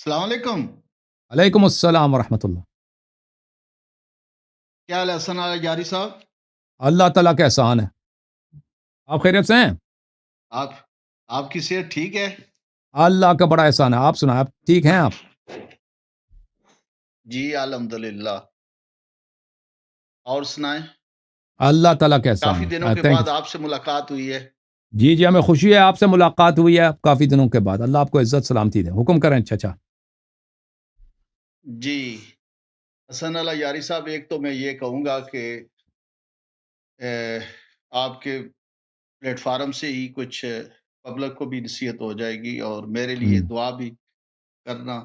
السلام علیکم. علیکم السلام ورحمۃ اللہ. کیا حال ہے حسن علی جاری صاحب؟ اللہ تعالیٰ کا احسان ہے. آپ خیریت سے ہیں؟ آپ آپ کی صحت ٹھیک ہے؟ اللہ کا بڑا احسان ہے. آپ سنائیں، آپ ٹھیک ہیں؟ آپ جی الحمدللہ. اور سنائیں. اللہ تعالیٰ کا احسان کافی ہے. دنوں کے تھینک بعد یو. آپ سے ملاقات ہوئی ہے. جی جی، ہمیں خوشی ہے آپ سے ملاقات ہوئی ہے کافی دنوں کے بعد. اللہ آپ کو عزت سلامتی دے. حکم کریں چچا. جی حسن علی جاری صاحب، ایک تو میں یہ کہوں گا کہ آپ کے پلیٹ فارم سے ہی کچھ پبلک کو بھی نصیحت ہو جائے گی، اور میرے لیے دعا بھی کرنا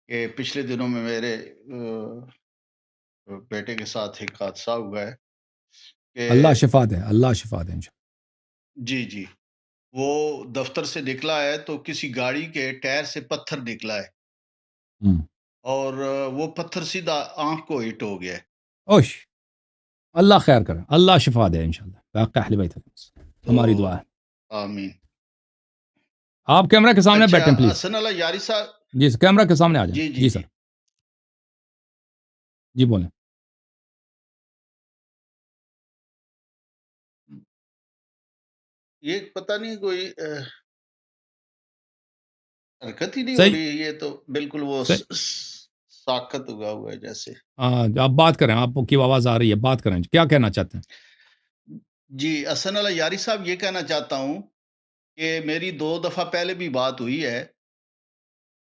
کہ پچھلے دنوں میں میرے بیٹے کے ساتھ ایک حادثہ ہوا ہے کہ اللہ شفا دے، اللہ شفا دے انشاءاللہ. جی جی، وہ دفتر سے نکلا ہے تو کسی گاڑی کے ٹائر سے پتھر نکلا ہے اور وہ پتھر سیدھا آنکھ کو ہٹ ہو گیا ہے. اوش، اللہ خیر کرے، اللہ شفا دے انشاءاللہ. باقی اہل بیت ہماری دعا ہے. آمین. آپ کیمرہ کے سامنے اچھا بیٹھیں پلیز. حسن علی جاری صاحب. جی سر، کیمرہ کے سامنے آ جائیں. جی جی جی جی سر، جی بولیں. یہ پتہ نہیں کوئی حرکت ہی نہیں ہو صحیح رہی. یہ تو بالکل وہ صحیح. ساکت ہوا ہے جیسے. آپ بات کریں، آپ کی آواز آ رہی ہے. بات کریں، کیا کہنا چاہتے ہیں؟ جی حسن علی یاری صاحب، یہ کہنا چاہتا ہوں کہ میری 2 دفعہ پہلے بھی بات ہوئی ہے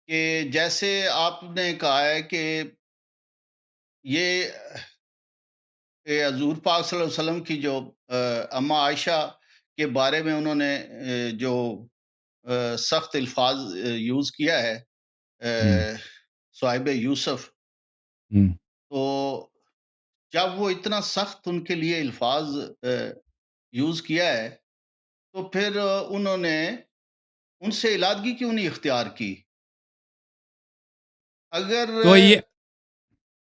کہ جیسے آپ نے کہا ہے کہ یہ حضور پاک صلی اللہ علیہ وسلم کی جو اماں عائشہ کے بارے میں انہوں نے جو سخت الفاظ یوز کیا ہے صاحب یوسف، تو جب وہ اتنا سخت ان کے لیے الفاظ یوز کیا ہے تو پھر انہوں نے ان سے علادگی کیوں نہیں اختیار کی؟ اگر تو یہ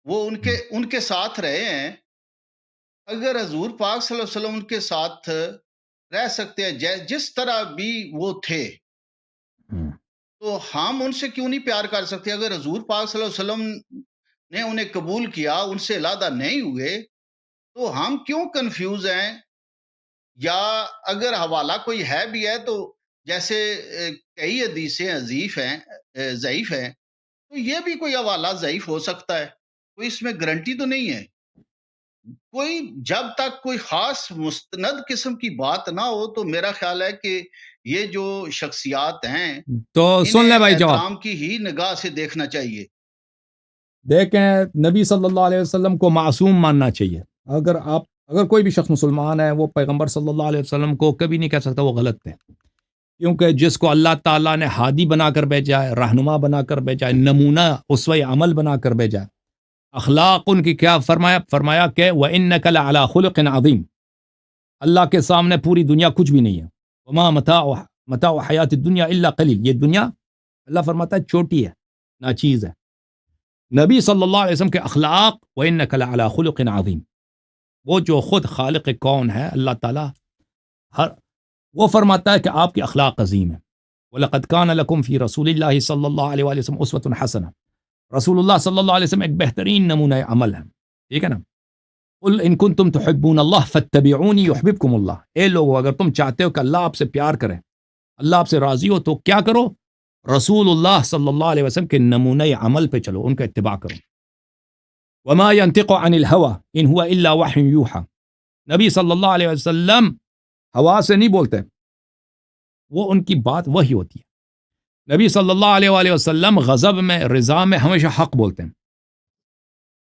وہ ان کے ساتھ رہے ہیں، اگر حضور پاک صلی اللہ علیہ وسلم ان کے ساتھ رہ سکتے ہیں جس طرح بھی وہ تھے، تو ہم ان سے کیوں نہیں پیار کر سکتے؟ اگر حضور پاک صلی اللہ علیہ وسلم نے انہیں قبول کیا، ان سے علیحدہ نہیں ہوئے، تو ہم کیوں کنفیوز ہیں؟ یا اگر حوالہ کوئی ہے بھی ہے تو جیسے کئی حدیثیں ضعیف ہیں، تو یہ بھی کوئی حوالہ ضعیف ہو سکتا ہے. کوئی اس میں گارنٹی تو نہیں ہے. کوئی جب تک کوئی خاص مستند قسم کی بات نہ ہو تو میرا خیال ہے کہ یہ جو شخصیات ہیں تو سن لیں انہیں بھائی جواب. احترام کی ہی نگاہ سے دیکھنا چاہیے. دیکھیں، نبی صلی اللہ علیہ وسلم کو معصوم ماننا چاہیے. اگر کوئی بھی شخص مسلمان ہے، وہ پیغمبر صلی اللہ علیہ وسلم کو کبھی نہیں کہہ سکتا وہ غلط ہے، کیونکہ جس کو اللہ تعالیٰ نے ہادی بنا کر بھیجا ہے، رہنما بنا کر بھیجا ہے، نمونہ اسوہ عمل بنا کر بھیجا ہے، اخلاق ان کی کیا فرمایا کہ وَإِنَّكَ لَعَلَىٰ خُلُقٍ عَظِيمٍ. اللہ کے سامنے پوری دنیا کچھ بھی نہیں ہے. وَمَا مَتَاعُ حَيَاةِ الدُّنْيَا إِلَّا قَلِيلٌ. یہ دنیا اللہ فرماتا ہے چھوٹی ہے، ناچیز ہے. نبی صلی اللہ علیہ وسلم کے اخلاق وَإِنَّكَ لَعَلَىٰ خُلُقٍ عَظِيمٍ. وہ جو خود خالق کون ہے اللہ تعالیٰ، وہ فرماتا ہے کہ آپ کے اخلاق عظیم ہیں. وَلَقَدْ كَانَ لَكُمْ فِي رَسُولِ اللَّهِ صلی اللہ علیہ وسلم أُسْوَةٌ حَسَنَةٌ. رسول اللہ صلی اللہ علیہ وسلم ایک بہترین نمونہ عمل ہے. ٹھیک ہے نا؟ قُلْ إِن كُنتُمْ تُحِبُّونَ اللَّهَ فَاتَّبِعُونِي يُحْبِبْكُمُ اللَّهُ. اے لوگو، اگر تم چاہتے ہو کہ اللہ آپ سے پیار کرے، اللہ آپ سے راضی ہو، تو کیا کرو؟ رسول اللہ صلی اللہ علیہ وسلم کے نمونہ عمل پہ چلو، ان کا اتباع کرو. وَمَا يَنْطِقُ عَنِ الْهَوَىٰ إِنْ هُوَ إِلَّا وَحْيٌ يُوحَىٰ. نبی صلی اللہ علیہ وسلم ہوا سے نہیں بولتے، وہ ان کی بات وحی ہوتی ہے. نبی صلی اللہ علیہ وآلہ وسلم غضب میں، رضا میں ہمیشہ حق بولتے ہیں،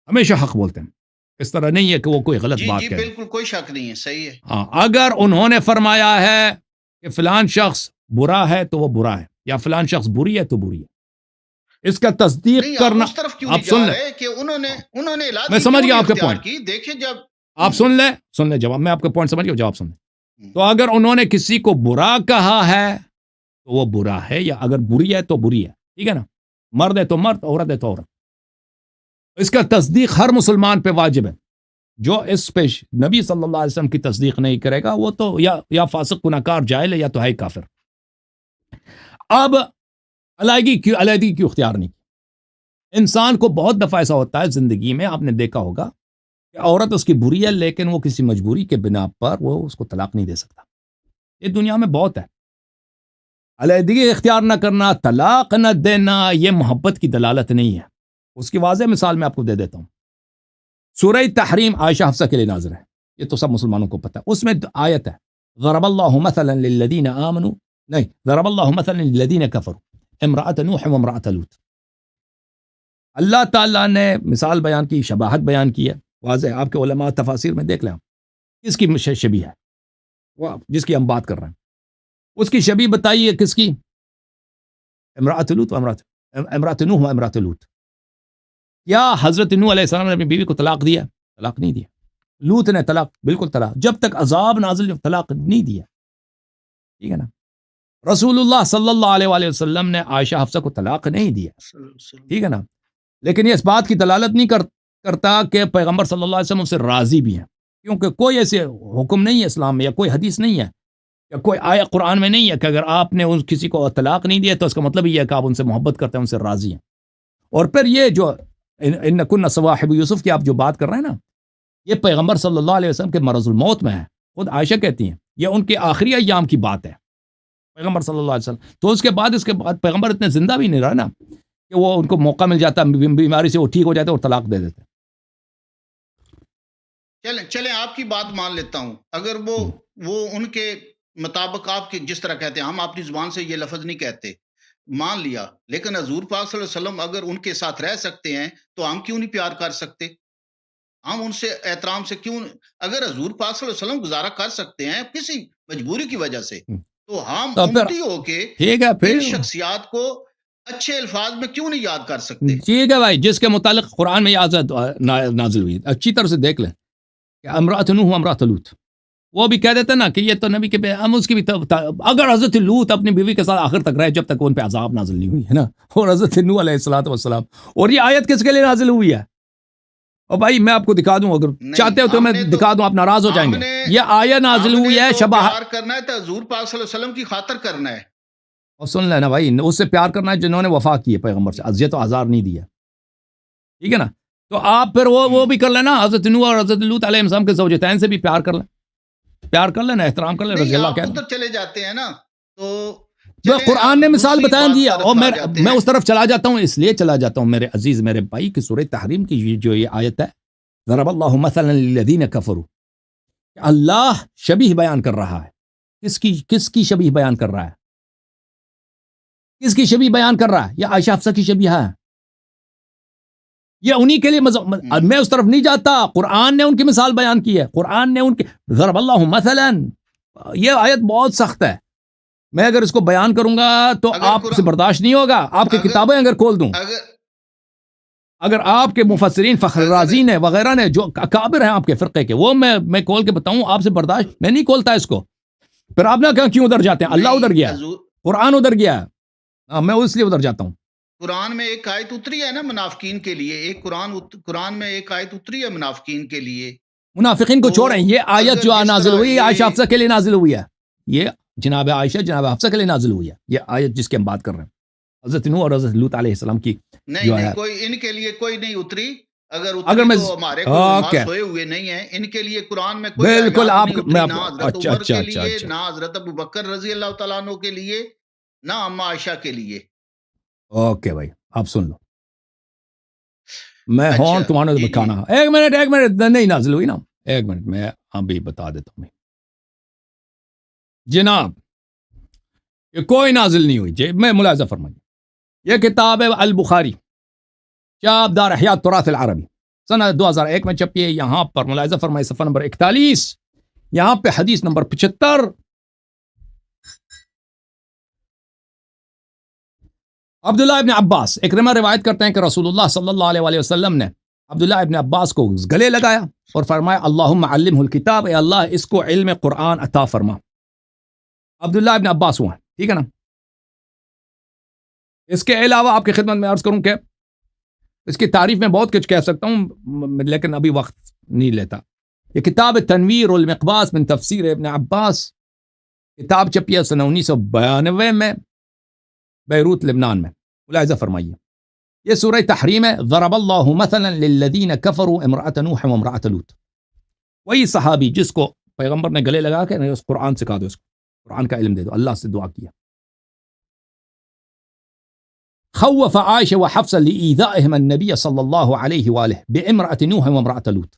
ہمیشہ حق بولتے ہیں. اس طرح نہیں ہے کہ وہ کوئی غلط جی بات جی کہہ. بالکل کوئی شک نہیں ہے، صحیح ہے. ہاں، اگر انہوں نے فرمایا ہے کہ فلان شخص برا ہے تو وہ برا ہے، یا فلان شخص بری ہے تو بری ہے، اس کا تصدیق نہیں، آپ کرنا. اس طرف کیوں آپ نہیں سن جا لیں، رہے کہ انہوں نے میں علادگی سمجھ کیوں گیا نہیں آپ کے اختیار پوائنٹ. کی؟ دیکھیں جب آپ سن لیں جواب. میں آپ کا پوائنٹ سمجھ گیا، جواب سن لیں. تو اگر انہوں نے کسی کو برا کہا ہے تو وہ برا ہے، یا اگر بری ہے تو بری ہے. ٹھیک ہے نا؟ مرد ہے تو مرد، عورت ہے تو عورت. اس کا تصدیق ہر مسلمان پہ واجب ہے. جو اس پہ نبی صلی اللہ علیہ وسلم کی تصدیق نہیں کرے گا، وہ تو یا فاسق گناہگار جاہل ہے، یا تو ہے کافر. اب علیحدگی کیوں اختیار نہیں کی؟ انسان کو بہت دفعہ ایسا ہوتا ہے زندگی میں، آپ نے دیکھا ہوگا کہ عورت اس کی بری ہے لیکن وہ کسی مجبوری کے بنا پر وہ اس کو طلاق نہیں دے سکتا. یہ دنیا میں بہت ہے. علیحدگی اختیار نہ کرنا، طلاق نہ دینا، یہ محبت کی دلالت نہیں ہے. اس کی واضح مثال میں آپ کو دے دیتا ہوں. سورہ تحریم عائشہ حفصہ کے لیے نازل ہے، یہ تو سب مسلمانوں کو پتہ ہے. اس میں آیت ہے ضرب اللہ مثلا للذین آمنوا، نہیں، ضرب اللہ مثلا للذین کفروا امرأۃ نوح وامرأۃ لوط. اللہ تعالیٰ نے مثال بیان کی، شباہت بیان کی ہے واضح. آپ کے علماء تفاسیر میں دیکھ لیں کس کی شبیہ ہے، وہ جس کی ہم بات کر رہے ہیں اس کی شبیہ بتائیے کس کی؟ امرأۃ لوط امرأۃ نوح و امرأۃ لوط. کیا حضرت نوح علیہ السلام نے اپنی بیوی کو طلاق دیا؟ طلاق نہیں دیا. لوط نے طلاق، بالکل طلاق، جب تک عذاب نازل طلاق نہیں دیا. ٹھیک ہے نا. رسول اللہ صلی اللہ علیہ وآلہ وسلم نے عائشہ حفصہ کو طلاق نہیں دیا. ٹھیک ہے نا. لیکن یہ اس بات کی دلالت نہیں کرتا کہ پیغمبر صلی اللہ علیہ وسلم سے راضی بھی ہیں، کیونکہ کوئی ایسے حکم نہیں ہے اسلام میں، یا کوئی حدیث نہیں ہے، یا کوئی آیت قرآن میں نہیں ہے کہ اگر آپ نے کسی کو طلاق نہیں دیا تو اس کا مطلب یہ ہے کہ آپ ان سے محبت کرتے ہیں، ان سے راضی ہیں. اور پھر یہ جو ان کن صواحب یوسف کی آپ جو بات کر رہے ہیں نا، یہ پیغمبر صلی اللہ علیہ وسلم کے مرض الموت میں ہے. خود عائشہ کہتی ہیں یہ ان کے آخری ایام کی بات ہے پیغمبر صلی اللہ علیہ وسلم. تو اس کے بعد پیغمبر اتنے زندہ بھی نہیں رہا نا کہ وہ ان کو موقع مل جاتا، بیماری سے وہ ٹھیک ہو جاتے اور طلاق دے دیتے. چلیں آپ کی بات مان لیتا ہوں. اگر وہ ان کے مطابق آپ کے جس طرح کہتے ہیں، ہم اپنی زبان سے یہ لفظ نہیں کہتے، مان لیا. لیکن حضور پاک صلی اللہ علیہ وسلم اگر ان کے ساتھ رہ سکتے ہیں تو ہم کیوں نہیں پیار کر سکتے؟ ہم ان سے احترام سے کیوں؟ اگر حضور پاک صلی اللہ علیہ وسلم گزارا کر سکتے ہیں کسی مجبوری کی وجہ سے، تو ہم امتی ہو کے ان شخصیات کو اچھے الفاظ میں کیوں نہیں یاد کر سکتے؟ ٹھیک ہے بھائی، جس کے متعلق قرآن میں آیت نازل ہوئی اچھی طرح سے دیکھ لیں کہ امرأۃ نوح امرأۃ لوط، وہ بھی کہہ دیتے نا کہ یہ تو نبی کے، ہم اس کی بھی اگر حضرت لوط اپنی بیوی کے ساتھ آخر تک رہے جب تک ان پہ عذاب نازل نہیں ہوئی ہے نا، اور حضرت نوح علیہ الصلوۃ والسلام، اور یہ آیت کس کے لیے نازل ہوئی ہے؟ اور بھائی میں آپ کو دکھا دوں، اگر چاہتے ہو تو میں دکھا دوں، آپ ناراض ہو جائیں گے. یہ آیت نازل ہوئی ہے پیار کرنا ہے تو حضور پاک صلی اللہ علیہ وسلم کی خاطر کرنا ہے. اور سن لینا بھائی، اس سے پیار کرنا ہے جنہوں نے وفا کی ہے پیغمبر سے، اذیت و آزار نہیں دیا. ٹھیک ہے نا. تو آپ پھر وہ بھی کر لینا، حضرت نوح اور حضرت لوط علیہ السلام کے زوجتین سے بھی پیار کر لینا، احترام کر لینا، رضی اللہ کہہ تو چلے جاتے ہیں نا. تو قرآن نے مثال بتا دی، اور میں اس طرف چلا جاتا ہوں، اس لیے چلا جاتا ہوں میرے عزیز میرے بھائی کہ سورہ تحریم کی جو یہ آیت ہے ضرب اللہ مثلا للذین کفروا، اللہ شبیہ بیان کر رہا ہے. کس کی شبیہ بیان کر رہا ہے؟ کس کی شبیہ بیان کر رہا ہے؟ یہ عائشہ حفصہ کی شبیہ ہے. یہ انہی کے لیے میں اس طرف نہیں جاتا، قرآن نے ان کی مثال بیان کی ہے. قرآن نے ان کے ضرب اللہ مثلا، یہ آیت بہت سخت ہے، میں اگر اس کو بیان کروں گا تو آپ سے برداشت نہیں ہوگا. آپ کی کتابیں اگر کھول دوں، اگر آپ کے مفسرین فخر رازی نے وغیرہ نے جو اکابر ہیں آپ کے فرقے کے، وہ میں کھول کے بتاؤں آپ سے برداشت، میں نہیں کھولتا اس کو. پھر آپ نہ کیوں ادھر جاتے ہیں؟ اللہ ادھر گیا، قرآن ادھر گیا، میں اس لیے ادھر جاتا ہوں. قرآن میں ایک آیت اتری ہے نا منافقین کے لیے، ایک قرآن میں ایک آیت اتری ہے منافقین کے لیے. منافقین کو چھوڑیں، یہ آیت جو نازل ہوئی عائشہ حفصہ کے لیے نازل ہوئی ہے. یہ جناب عائشہ جناب حفصہ کے لیے نازل ہوئی ہے یہ آیت جس کی ہم بات کر رہے ہیں، حضرت نوح اور حضرت لوط علیہ السلام کی. نہیں کوئی ان کے لیے کوئی نہیں اتری. اگر میں تو ہمارے سوئے ہوئے نہیں ہیں، ان کے لیے قرآن میں کوئی بالکل آپ نہ حضرت عمر کے لیے، نہ حضرت ابو بکر رضی اللہ تعالیٰ عنہ کے لیے، نہ اما عائشہ کے لیے. اوکے بھائی آپ سن لو، میں ہوں تمہارے بکانا. ایک منٹ نہیں نازل ہوئی نا، ایک منٹ میں ابھی بتا دیتا ہوں جناب. یہ کوئی نازل نہیں ہوئی، میں ملاحظہ فرمائیے. یہ کتاب ہے البخاری، چاپ دار احیاء التراث العربی، سنہ 2001 میں چھپی ہے. یہاں پر ملاحظہ فرمائیے صفحہ نمبر 41، یہاں پہ حدیث نمبر 75. عبداللہ ابن عباس اکرمہ روایت کرتے ہیں کہ رسول اللہ صلی اللہ علیہ وآلہ وسلم نے عبداللہ ابن عباس کو گلے لگایا اور فرمایا اللہم علمہ الکتاب، اے اللہ اس کو علم قرآن عطا فرما. عبداللہ ابن عباس ہوا، ٹھیک ہے نا. اس کے علاوہ آپ کی خدمت میں عرض کروں کہ اس کی تعریف میں بہت کچھ کہہ سکتا ہوں لیکن ابھی وقت نہیں لیتا. یہ کتاب تنویر المقباس من تفسیر ابن عباس، کتاب چھپی ہے سنہ 1992 میں بیروت لبنان میں. ملاحظہ فرمائیے، یہ سورہ تحریم ہے. ضرب اللہ مثلا للذین کفروا امرأۃ نوح و امرأۃ لوط. وہی صحابی جس کو پیغمبر نے گلے لگا کے اس قرآن سکھا دو، اس کو قرآن کا علم دے دو، اللہ سے دعا کیا. خوف عائشہ و حفصہ لإيذائهم النبی صلی اللہ علیہ وآلہ بامرأۃ نوح و امرأۃ لوط.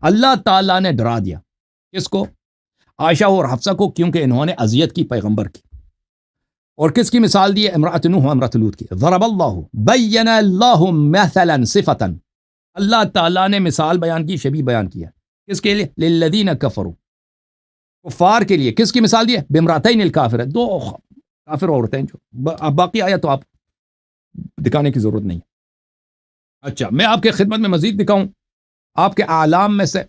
اللہ تعالیٰ نے ڈرا دیا کس کو؟ عائشہ اور حفصہ کو، کیونکہ انہوں نے اذیت کی پیغمبر کی. اور کس کی مثال دی ہے؟ امرأۃ نوح و امرأۃ لوط کی. ضرب اللہ بین اللہ مثلا صفتا، اللہ تعالیٰ نے مثال بیان کی، شبیہ بیان کیا. کس کے لیے؟ للذین کفروا، کفار کے لیے. کس کی مثال دی ہے؟ بامرأتین الکافر، دو کافر عورتیں. جو اب باقی آیا تو آپ دکھانے کی ضرورت نہیں. اچھا، میں آپ کے خدمت میں مزید دکھاؤں. آپ کے اعلام میں سے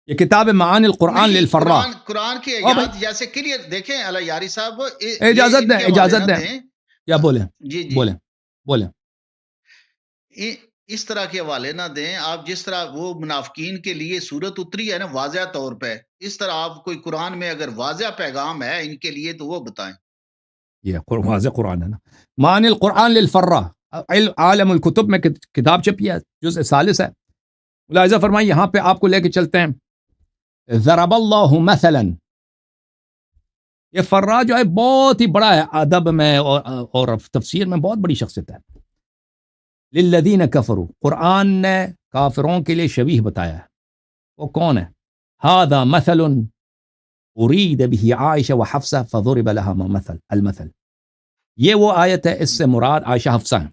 یہ کتاب معانی القرآن للفراء، قرآن کی آیات جیسے کلیئر دیکھیں. اللہ یاری صاحب اجازت دیں، اجازت دیں. کیا بولیں؟ جی جی بولیں. اس طرح کے حوالے نہ دیں آپ. جس طرح وہ منافقین کے لیے صورت اتری ہے نا واضح طور پہ، اس طرح آپ کوئی قرآن میں اگر واضح پیغام ہے ان کے لیے تو وہ بتائیں. یہ واضح قرآن ہے نا. معانی القرآن للفراء، عالم الکتب میں کتاب چھپی ہے، جزء 40 ہے. ملاحظہ فرمائیں، یہاں پہ آپ کو لے کے چلتے ہیں. ضرب اللہ مثلا، یہ فرا جو ہے بہت ہی بڑا ہے ادب میں اور تفسیر میں بہت بڑی شخصیت ہے. للذین کفروا، قرآن نے کافروں کے لیے شبیہ بتایا ہے. وہ کون ہے؟ ھذا مثل ارید به عائشہ وحفصہ فضرب لها المثل. یہ وہ آیت ہے، اس سے مراد عائشہ حفصہ ہیں.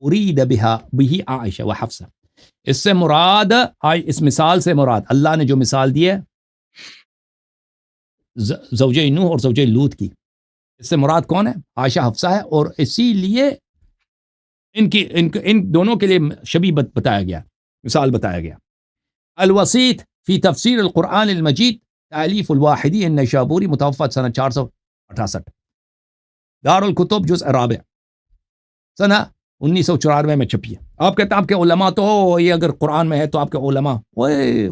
ارید به عائشہ وحفصہ، اس سے مراد، اس مثال سے مراد اللہ نے جو مثال دی ہے زوجہ نوح اور زوجہ لوط کی، اس سے مراد کون ہے؟ عائشہ حفصہ ہے. اور اسی لیے ان دونوں کے لیے شبیہ بتایا گیا، مثال بتایا گیا. الوسیط فی تفسیر القرآن المجید، تالیف الواحدی النیشابوری، متوفى سنہ 468، دار الکتب جزء رابع، سنہ 1994 میں چھپی ہے. آپ کہتے ہیں آپ کے علماء تو یہ اگر قرآن میں ہے تو آپ کے علماء،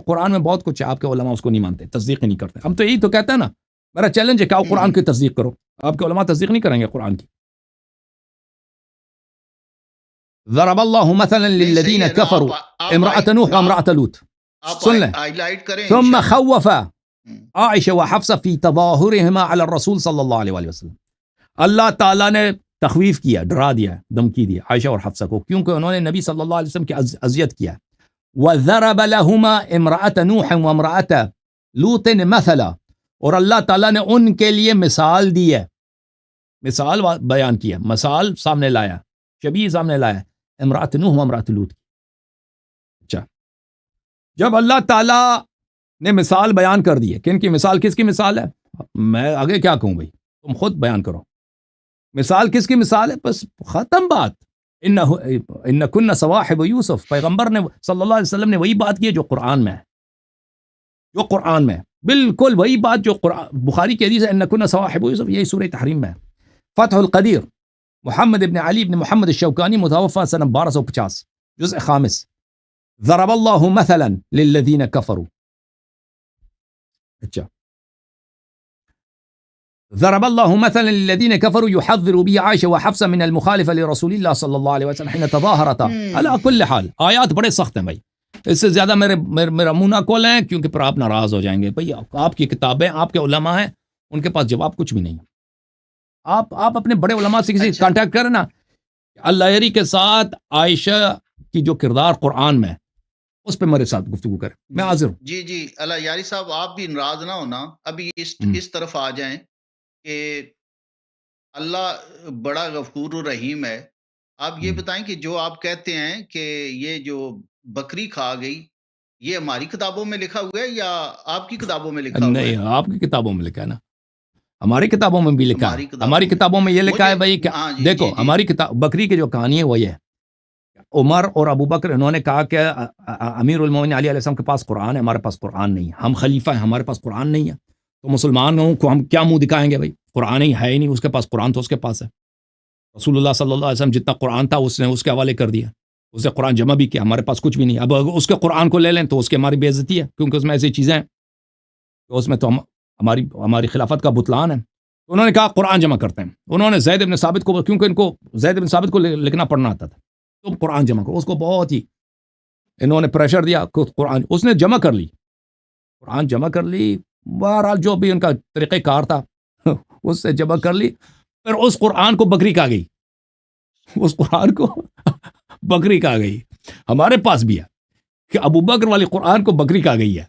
قرآن میں بہت کچھ ہے، آپ کے علماء اس کو نہیں مانتے، تصدیق نہیں کرتے. ہم تو یہی تو کہتے ہیں نا، میرا چیلنج ہے کہ آپ قرآن کی تصدیق کرو. آپ کے علماء تصدیق نہیں کریں گے قرآن کی. ضرب اللہ مثلا للذین کفروا امرأۃ نوح وامرأۃ لوط. سن لیں. ثم خوف عائشہ وحفصہ فی تظاہرہما علی الرسول صلی اللہ علیہ وسلم. اللہ تعالیٰ نے تخویف کیا، ڈرا دیا، دھمکی دی عائشہ اور حفصہ کو، کیونکہ انہوں نے نبی صلی اللہ علیہ وسلم کی اذیت کیا. وَضَرَبَ لَهُمَا امْرَأَةَ نُوحٍ وَامْرَأَةَ لُوطٍ مَثَلًا، اور اللہ تعالیٰ نے ان کے لیے مثال دی ہے، مثال بیان کیا، مثال سامنے لایا، شبیہ سامنے لایا، امرأۃ نوح وامرأۃ لوط. اچھا، جب اللہ تعالیٰ نے مثال بیان کر دی ہے، کن کی مثال، کس کی مثال ہے؟ میں آگے کیا کہوں بھائی، تم خود بیان کرو. مثال کس کی مثال ہے؟ بس ختم بات. ان کن صواحب یوسف، پیغمبر نے صلی اللہ علیہ وسلم نے وہی بات کی ہے جو قرآن میں ہے، جو قرآن میں ہے، بالکل وہی بات جو بخاری کی حدیث ہے، ان کن صواحب یوسف، یہی سورہ تحریم میں ہے. فتح القدیر، محمد ابن علی ابن محمد الشوکانی، متوفى سنہ 1250، جزء 5. ضرب اللہ مثلا للذین کفروا. اچھا، ضرب اللہ مثلا للذین کفروا یحذر به عائشہ وحفصہ من المخالفہ لرسول اللہ صلی اللہ علیہ وسلم حين تظاہرتا. علی کل حال آیات بڑے سخت ہیں بھائی، اس سے زیادہ میرا منہ نہ کھولیں، کیونکہ پھر آپ ناراض ہو جائیں گے. بھائی آپ کی کتابیں، آپ کے علماء ہیں، ان کے پاس جواب کچھ بھی نہیں ہے. آپ اپنے بڑے علماء سے کسی کانٹیکٹ کریں نا. اللہ یری کے ساتھ عائشہ کی جو کردار قرآن میں، اس پہ میرے ساتھ گفتگو کریں، میں حاضر ہوں. جی جی، اللہ یاری صاحب آپ بھی ناراض نہ ہونا، ابھی اس طرف آ جائیں کہ اللہ بڑا غفور الرحیم ہے. آپ یہ بتائیں کہ جو آپ کہتے ہیں کہ یہ جو بکری کھا گئی، یہ ہماری کتابوں میں لکھا ہوا ہے یا آپ کی کتابوں میں لکھا ہوا ہے؟ نہیں، آپ کی کتابوں میں لکھا ہے نا، ہماری کتابوں میں بھی لکھا ہے. ہماری کتابوں میں یہ لکھا ہے بھائی کہ دیکھو، ہماری کتاب بکری کی جو کہانی ہے وہ یہ ہے، عمر اور ابو بکر انہوں نے کہا کہ امیر المومنین علی علیہ السلام کے پاس قرآن ہے، ہمارے پاس قرآن نہیں ہے، ہم خلیفہ ہیں، ہمارے پاس قرآن نہیں ہے، تو مسلمانوں کو ہم کیا منہ دکھائیں گے بھائی؟ قرآن ہی ہے ہی نہیں، اس کے پاس قرآن تو اس کے پاس ہے. رسول اللہ صلی اللہ علیہ وسلم جتنا قرآن تھا اس نے اس کے حوالے کر دیا، اس نے قرآن جمع بھی کیا، ہمارے پاس کچھ بھی نہیں. اب اس کے قرآن کو لے لیں تو اس کی ہماری بے عزتی ہے، کیونکہ اس میں ایسی چیزیں ہیں کہ اس میں تو ہماری خلافت کا بطلان ہے. انہوں نے کہا قرآن جمع کرتے ہیں. انہوں نے زید بن ثابت کو، کیونکہ ان کو زید بن ثابت کو لکھنا پڑھنا آتا تھا، تم قرآن جمع کرو. اس کو بہت ہی انہوں نے پریشر دیا کہ قرآن، اس نے جمع کر لی، قرآن جمع کر لی. بہرحال جو بھی ان کا طریقہ کار تھا اس سے جمع کر لی. پھر اس قرآن کو بکری کھا گئی، اس قرآن کو بکری کھا گئی. ہمارے پاس بھی ہے کہ ابو بکر والی قرآن کو بکری کھا گئی ہے.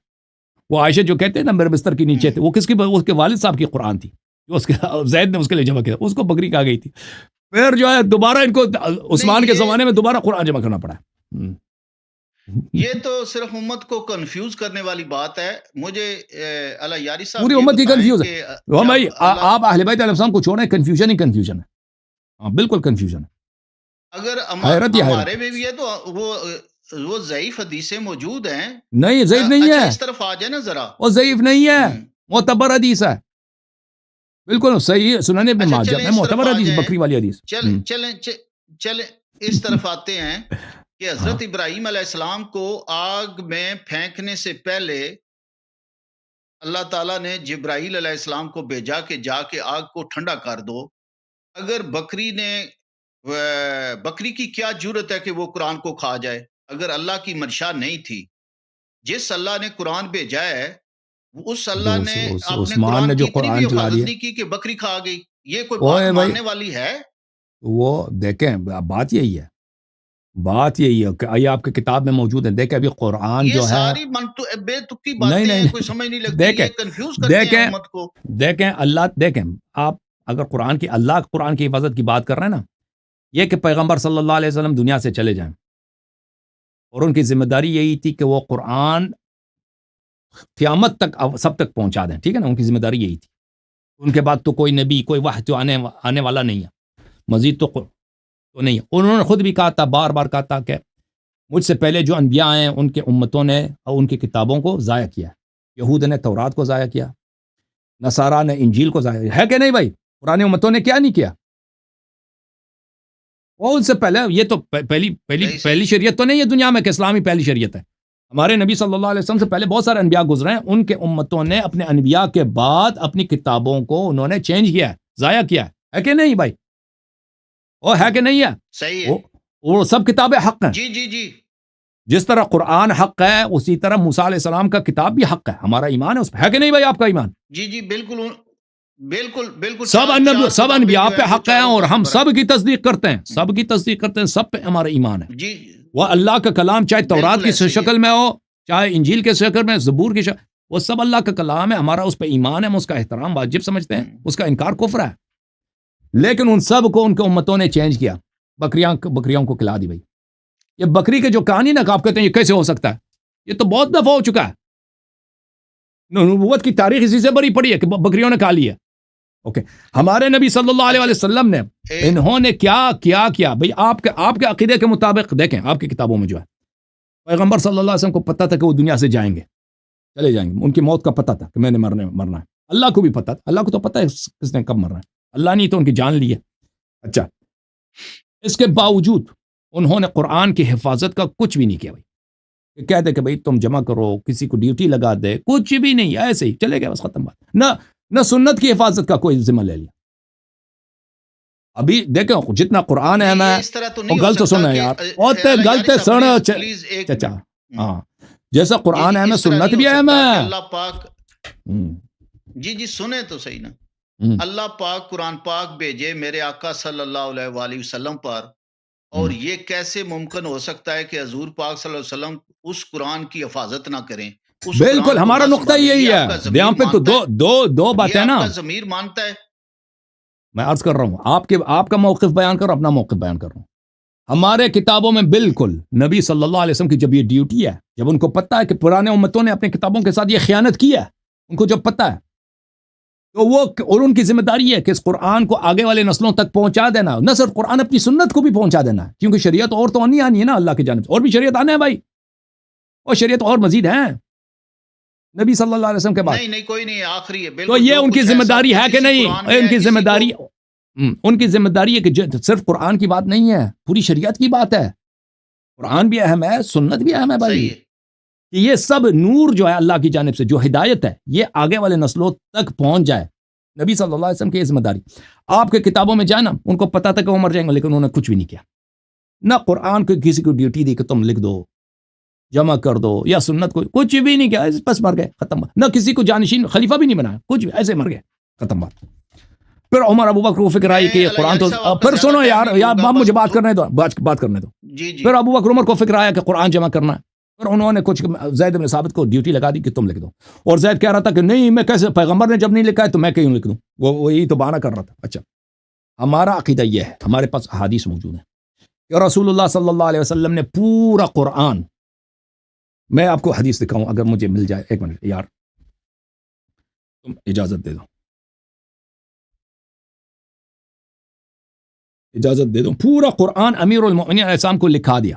وہ عائشہ جو کہتے ہیں نا میرے بستر کے نیچے تھے، وہ کس کی؟ اس کے والد صاحب کی قرآن تھی جو اس کے زید نے اس کے لیے جمع کیا، اس کو بکری کھا گئی تھی. پھر جو ہے دوبارہ ان کو عثمان کے زمانے میں دوبارہ قرآن جمع کرنا پڑا. یہ تو صرف امت کو کنفیوز کرنے والی بات ہے. مجھے اللہ یاری صاحب پوری امت ہی کنفیوز ہے. بھائی آپ اہل بیت علیہ السلام کو چھوڑیں، کنفیوژن ہی کنفیوژن ہے. ہاں بالکل کنفیوژن ہے. اگر ہمارے میں بھی ہے تو وہ ضعیف حدیثیں موجود ہیں. نہیں ضعیف نہیں ہے، اس طرف آ جائے نا ذرا. وہ ضعیف نہیں ہے، معتبر حدیث ہے. بالکل صحیح. سنن ابن ماجہ میں معتبر حدیث، بکری والی حدیث. چلیں اس طرف آتے ہیں کہ حضرت ابراہیم علیہ السلام کو آگ میں پھینکنے سے پہلے اللہ تعالیٰ نے جبرائیل علیہ السلام کو بھیجا کہ جا کے آگ کو ٹھنڈا کر دو. اگر بکری کی کیا جرت ہے کہ وہ قرآن کو کھا جائے؟ اگر اللہ کی منشا نہیں تھی، جس اللہ نے قرآن بھیجا ہے اس اللہ نے اپنے قرآن کی اتنی بھی حفاظت نہیں کی کہ بکری کھا گئی. یہ کوئی بات ماننے والی ہے؟ وہ دیکھیں بات یہی ہے، بات یہی ہے کہ آئیے آپ کی کتاب میں موجود ہے. دیکھیں ابھی قرآن جو ہے، ساری بے تکی باتیں ہیں، کوئی سمجھ نہیں لگتی، یہ کنفیوز کرتے ہیں امت کو. دیکھیں اللہ، دیکھیں آپ اگر قرآن کی، اللہ قرآن کی حفاظت کی بات کر رہے ہیں نا، یہ کہ پیغمبر صلی اللہ علیہ وسلم دنیا سے چلے جائیں، اور ان کی ذمہ داری یہی تھی کہ وہ قرآن قیامت تک سب تک پہنچا دیں. ٹھیک ہے نا، ان کی ذمہ داری یہی تھی. ان کے بعد تو کوئی نبی، کوئی وحی تو آنے والا نہیں ہے، مزید تو نہیں ہے. انہوں نے خود بھی کہا تھا، بار بار کہا تھا کہ مجھ سے پہلے جو انبیاء ہیں ان کے امتوں نے اور ان کی کتابوں کو ضائع کیا. یہود نے تورات کو ضائع کیا، نصارہ نے انجیل کو ضائع ہے کہ نہیں بھائی؟ پرانے امتوں نے کیا نہیں کیا؟ وہ ان سے پہلے، یہ تو پہلی شریعت تو نہیں ہے دنیا میں کہ اسلامی پہلی شریعت ہے. ہمارے نبی صلی اللہ علیہ وسلم سے پہلے بہت سارے انبیاء گزرے ہیں، ان کے امتوں نے اپنے انبیاء کے بعد اپنی کتابوں کو انہوں نے چینج کیا ہے، ضائع کیا ہے کہ نہیں بھائی؟ وہ ہے کہ نہیں ہے؟ صحیح ہے. وہ سب کتابیں حق ہیں. جی جی جی. جس طرح قرآن حق ہے اسی طرح موسیٰ علیہ السلام کا کتاب بھی حق ہے. ہمارا ایمان ہے اس پہ، ہے کہ نہیں بھائی آپ کا ایمان؟ جی جی بالکل بالکل بالکل. سب انبیاء پہ حق ہیں اور ہم سب کی تصدیق کرتے ہیں، سب کی تصدیق کرتے ہیں، سب پہ ہمارا ایمان ہے. جی. وہ اللہ کا کلام چاہے تورات کی شکل میں ہو، چاہے انجیل کے شکل میں، زبور کی شکل، وہ سب اللہ کا کلام ہے. ہمارا اس پہ ایمان ہے، ہم اس کا احترام واجب سمجھتے ہیں، اس کا انکار کفر ہے. لیکن ان سب کو ان کے امتوں نے چینج کیا، بکریوں کو کھلا دی. بھائی یہ بکری کے جو کہانی نا، آپ کہتے ہیں یہ کیسے ہو سکتا ہے، یہ تو بہت دفعہ ہو چکا ہے. نبوت کی تاریخ اسی سے بڑی پڑی ہے کہ بکریوں نے کھا لی ہے. اوکے، ہمارے نبی صلی اللہ علیہ وسلم نے، انہوں نے کیا بھائی؟ آپ کے عقیدے کے مطابق دیکھیں، آپ کی کتابوں میں جو ہے، پیغمبر صلی اللہ علیہ وسلم کو پتا تھا کہ وہ دنیا سے جائیں گے، چلے جائیں گے. ان کی موت کا پتا تھا کہ میں نے مرنا ہے. اللہ کو بھی پتا تھا، اللہ کو تو پتا ہے کس نے کب مرنا ہے. اللہ نے تو ان کی جان لی ہے. اچھا، اس کے باوجود انہوں نے قرآن کی حفاظت کا کچھ بھی نہیں کیا. بھائی کہتے کہ بھائی تم جمع کرو، کسی کو ڈیوٹی لگا دے، کچھ بھی نہیں، ایسے ہی چلے گئے، بس ختم بات. نہ سنت کی حفاظت کا کوئی ذمہ لے لیا. ابھی دیکھو جتنا قرآن ہے، میں غلط سننا ہے یار، غلط سن چچا. ہاں، جیسا قرآن ہے میں سنت بھی ہے میں. اللہ پاک جی سنیں تو صحیح نا. اللہ پاک قرآن پاک بھیجے میرے آقا صلی اللہ علیہ وآلہ وسلم پر، اور یہ کیسے ممکن ہو سکتا ہے کہ حضور پاک صلی اللہ علیہ وسلم اس قرآن کی حفاظت نہ کریں؟ بالکل ہمارا نقطہ یہی ہے. یہاں پہ تو دو باتیں نا، ضمیر مانتا ہے. میں عرض کر رہا ہوں، آپ کا موقف بیان کر رہا ہوں، اپنا موقف بیان کر رہا ہوں. ہمارے کتابوں میں بالکل نبی صلی اللہ علیہ وسلم کی جب یہ ڈیوٹی ہے، جب ان کو پتا ہے کہ پرانے امتوں نے اپنے کتابوں کے ساتھ یہ خیانت کی ہے، ان کو جب پتا ہے تو وہ، اور ان کی ذمہ داری ہے کہ اس قرآن کو آگے والے نسلوں تک پہنچا دینا. نہ صرف قرآن، اپنی سنت کو بھی پہنچا دینا، کیونکہ شریعت اور تو نہیں آنی ہے نا اللہ کی جانب سے، اور بھی شریعت آنے ہیں بھائی، اور شریعت اور مزید ہیں نبی صلی اللہ علیہ وسلم کے بعد. نہیں کوئی نہیں، آخری ہے. تو یہ ان کی ذمہ داری ہے کہ نہیں؟ ان کی ذمہ داری ہے کہ صرف قرآن کی بات نہیں ہے، پوری شریعت کی بات ہے. قرآن بھی اہم ہے، سنت بھی اہم ہے بھائی. یہ سب نور جو ہے اللہ کی جانب سے، جو ہدایت ہے، یہ آگے والے نسلوں تک پہنچ جائے. نبی صلی اللہ علیہ وسلم کی یہ ذمہ داری. آپ کے کتابوں میں جانا ان کو پتا تھا کہ وہ مر جائیں گے لیکن انہوں نے کچھ بھی نہیں کیا. نہ قرآن کو کسی کو ڈیوٹی دی کہ تم لکھ دو جمع کر دو, یا سنت کو کچھ بھی نہیں کیا, بس مر گئے ختم. نہ کسی کو جانشین خلیفہ بھی نہیں بنایا, کچھ بھی, ایسے مر گئے ختم بات. پھر عمر ابو بکر کو فکر آئی کہ یہ قرآن تو, پھر سنو یار مجھے بات کرنے دو, بات کرنے دو. پھر ابو بکر عمر کو فکر آیا کہ قرآن جمع کرنا ہے. پھر انہوں نے کچھ زید بن ثابت کو ڈیوٹی لگا دی کہ تم لکھ دو, اور زید کہہ رہا تھا کہ نہیں میں کیسے, پیغمبر نے جب نہیں لکھا ہے تو میں کیوں لکھ دوں, وہ یہی تو بہانہ کر رہا تھا. اچھا ہمارا عقیدہ یہ ہے, ہمارے پاس احادیث موجود ہیں کہ رسول اللہ صلی اللہ علیہ وسلم نے پورا قرآن, میں آپ کو حدیث دکھاؤں اگر مجھے مل جائے, ایک منٹ یار تم اجازت دے دو, اجازت دے دو. پورا قرآن امیر المؤمنین علیہ السلام کو لکھا دیا,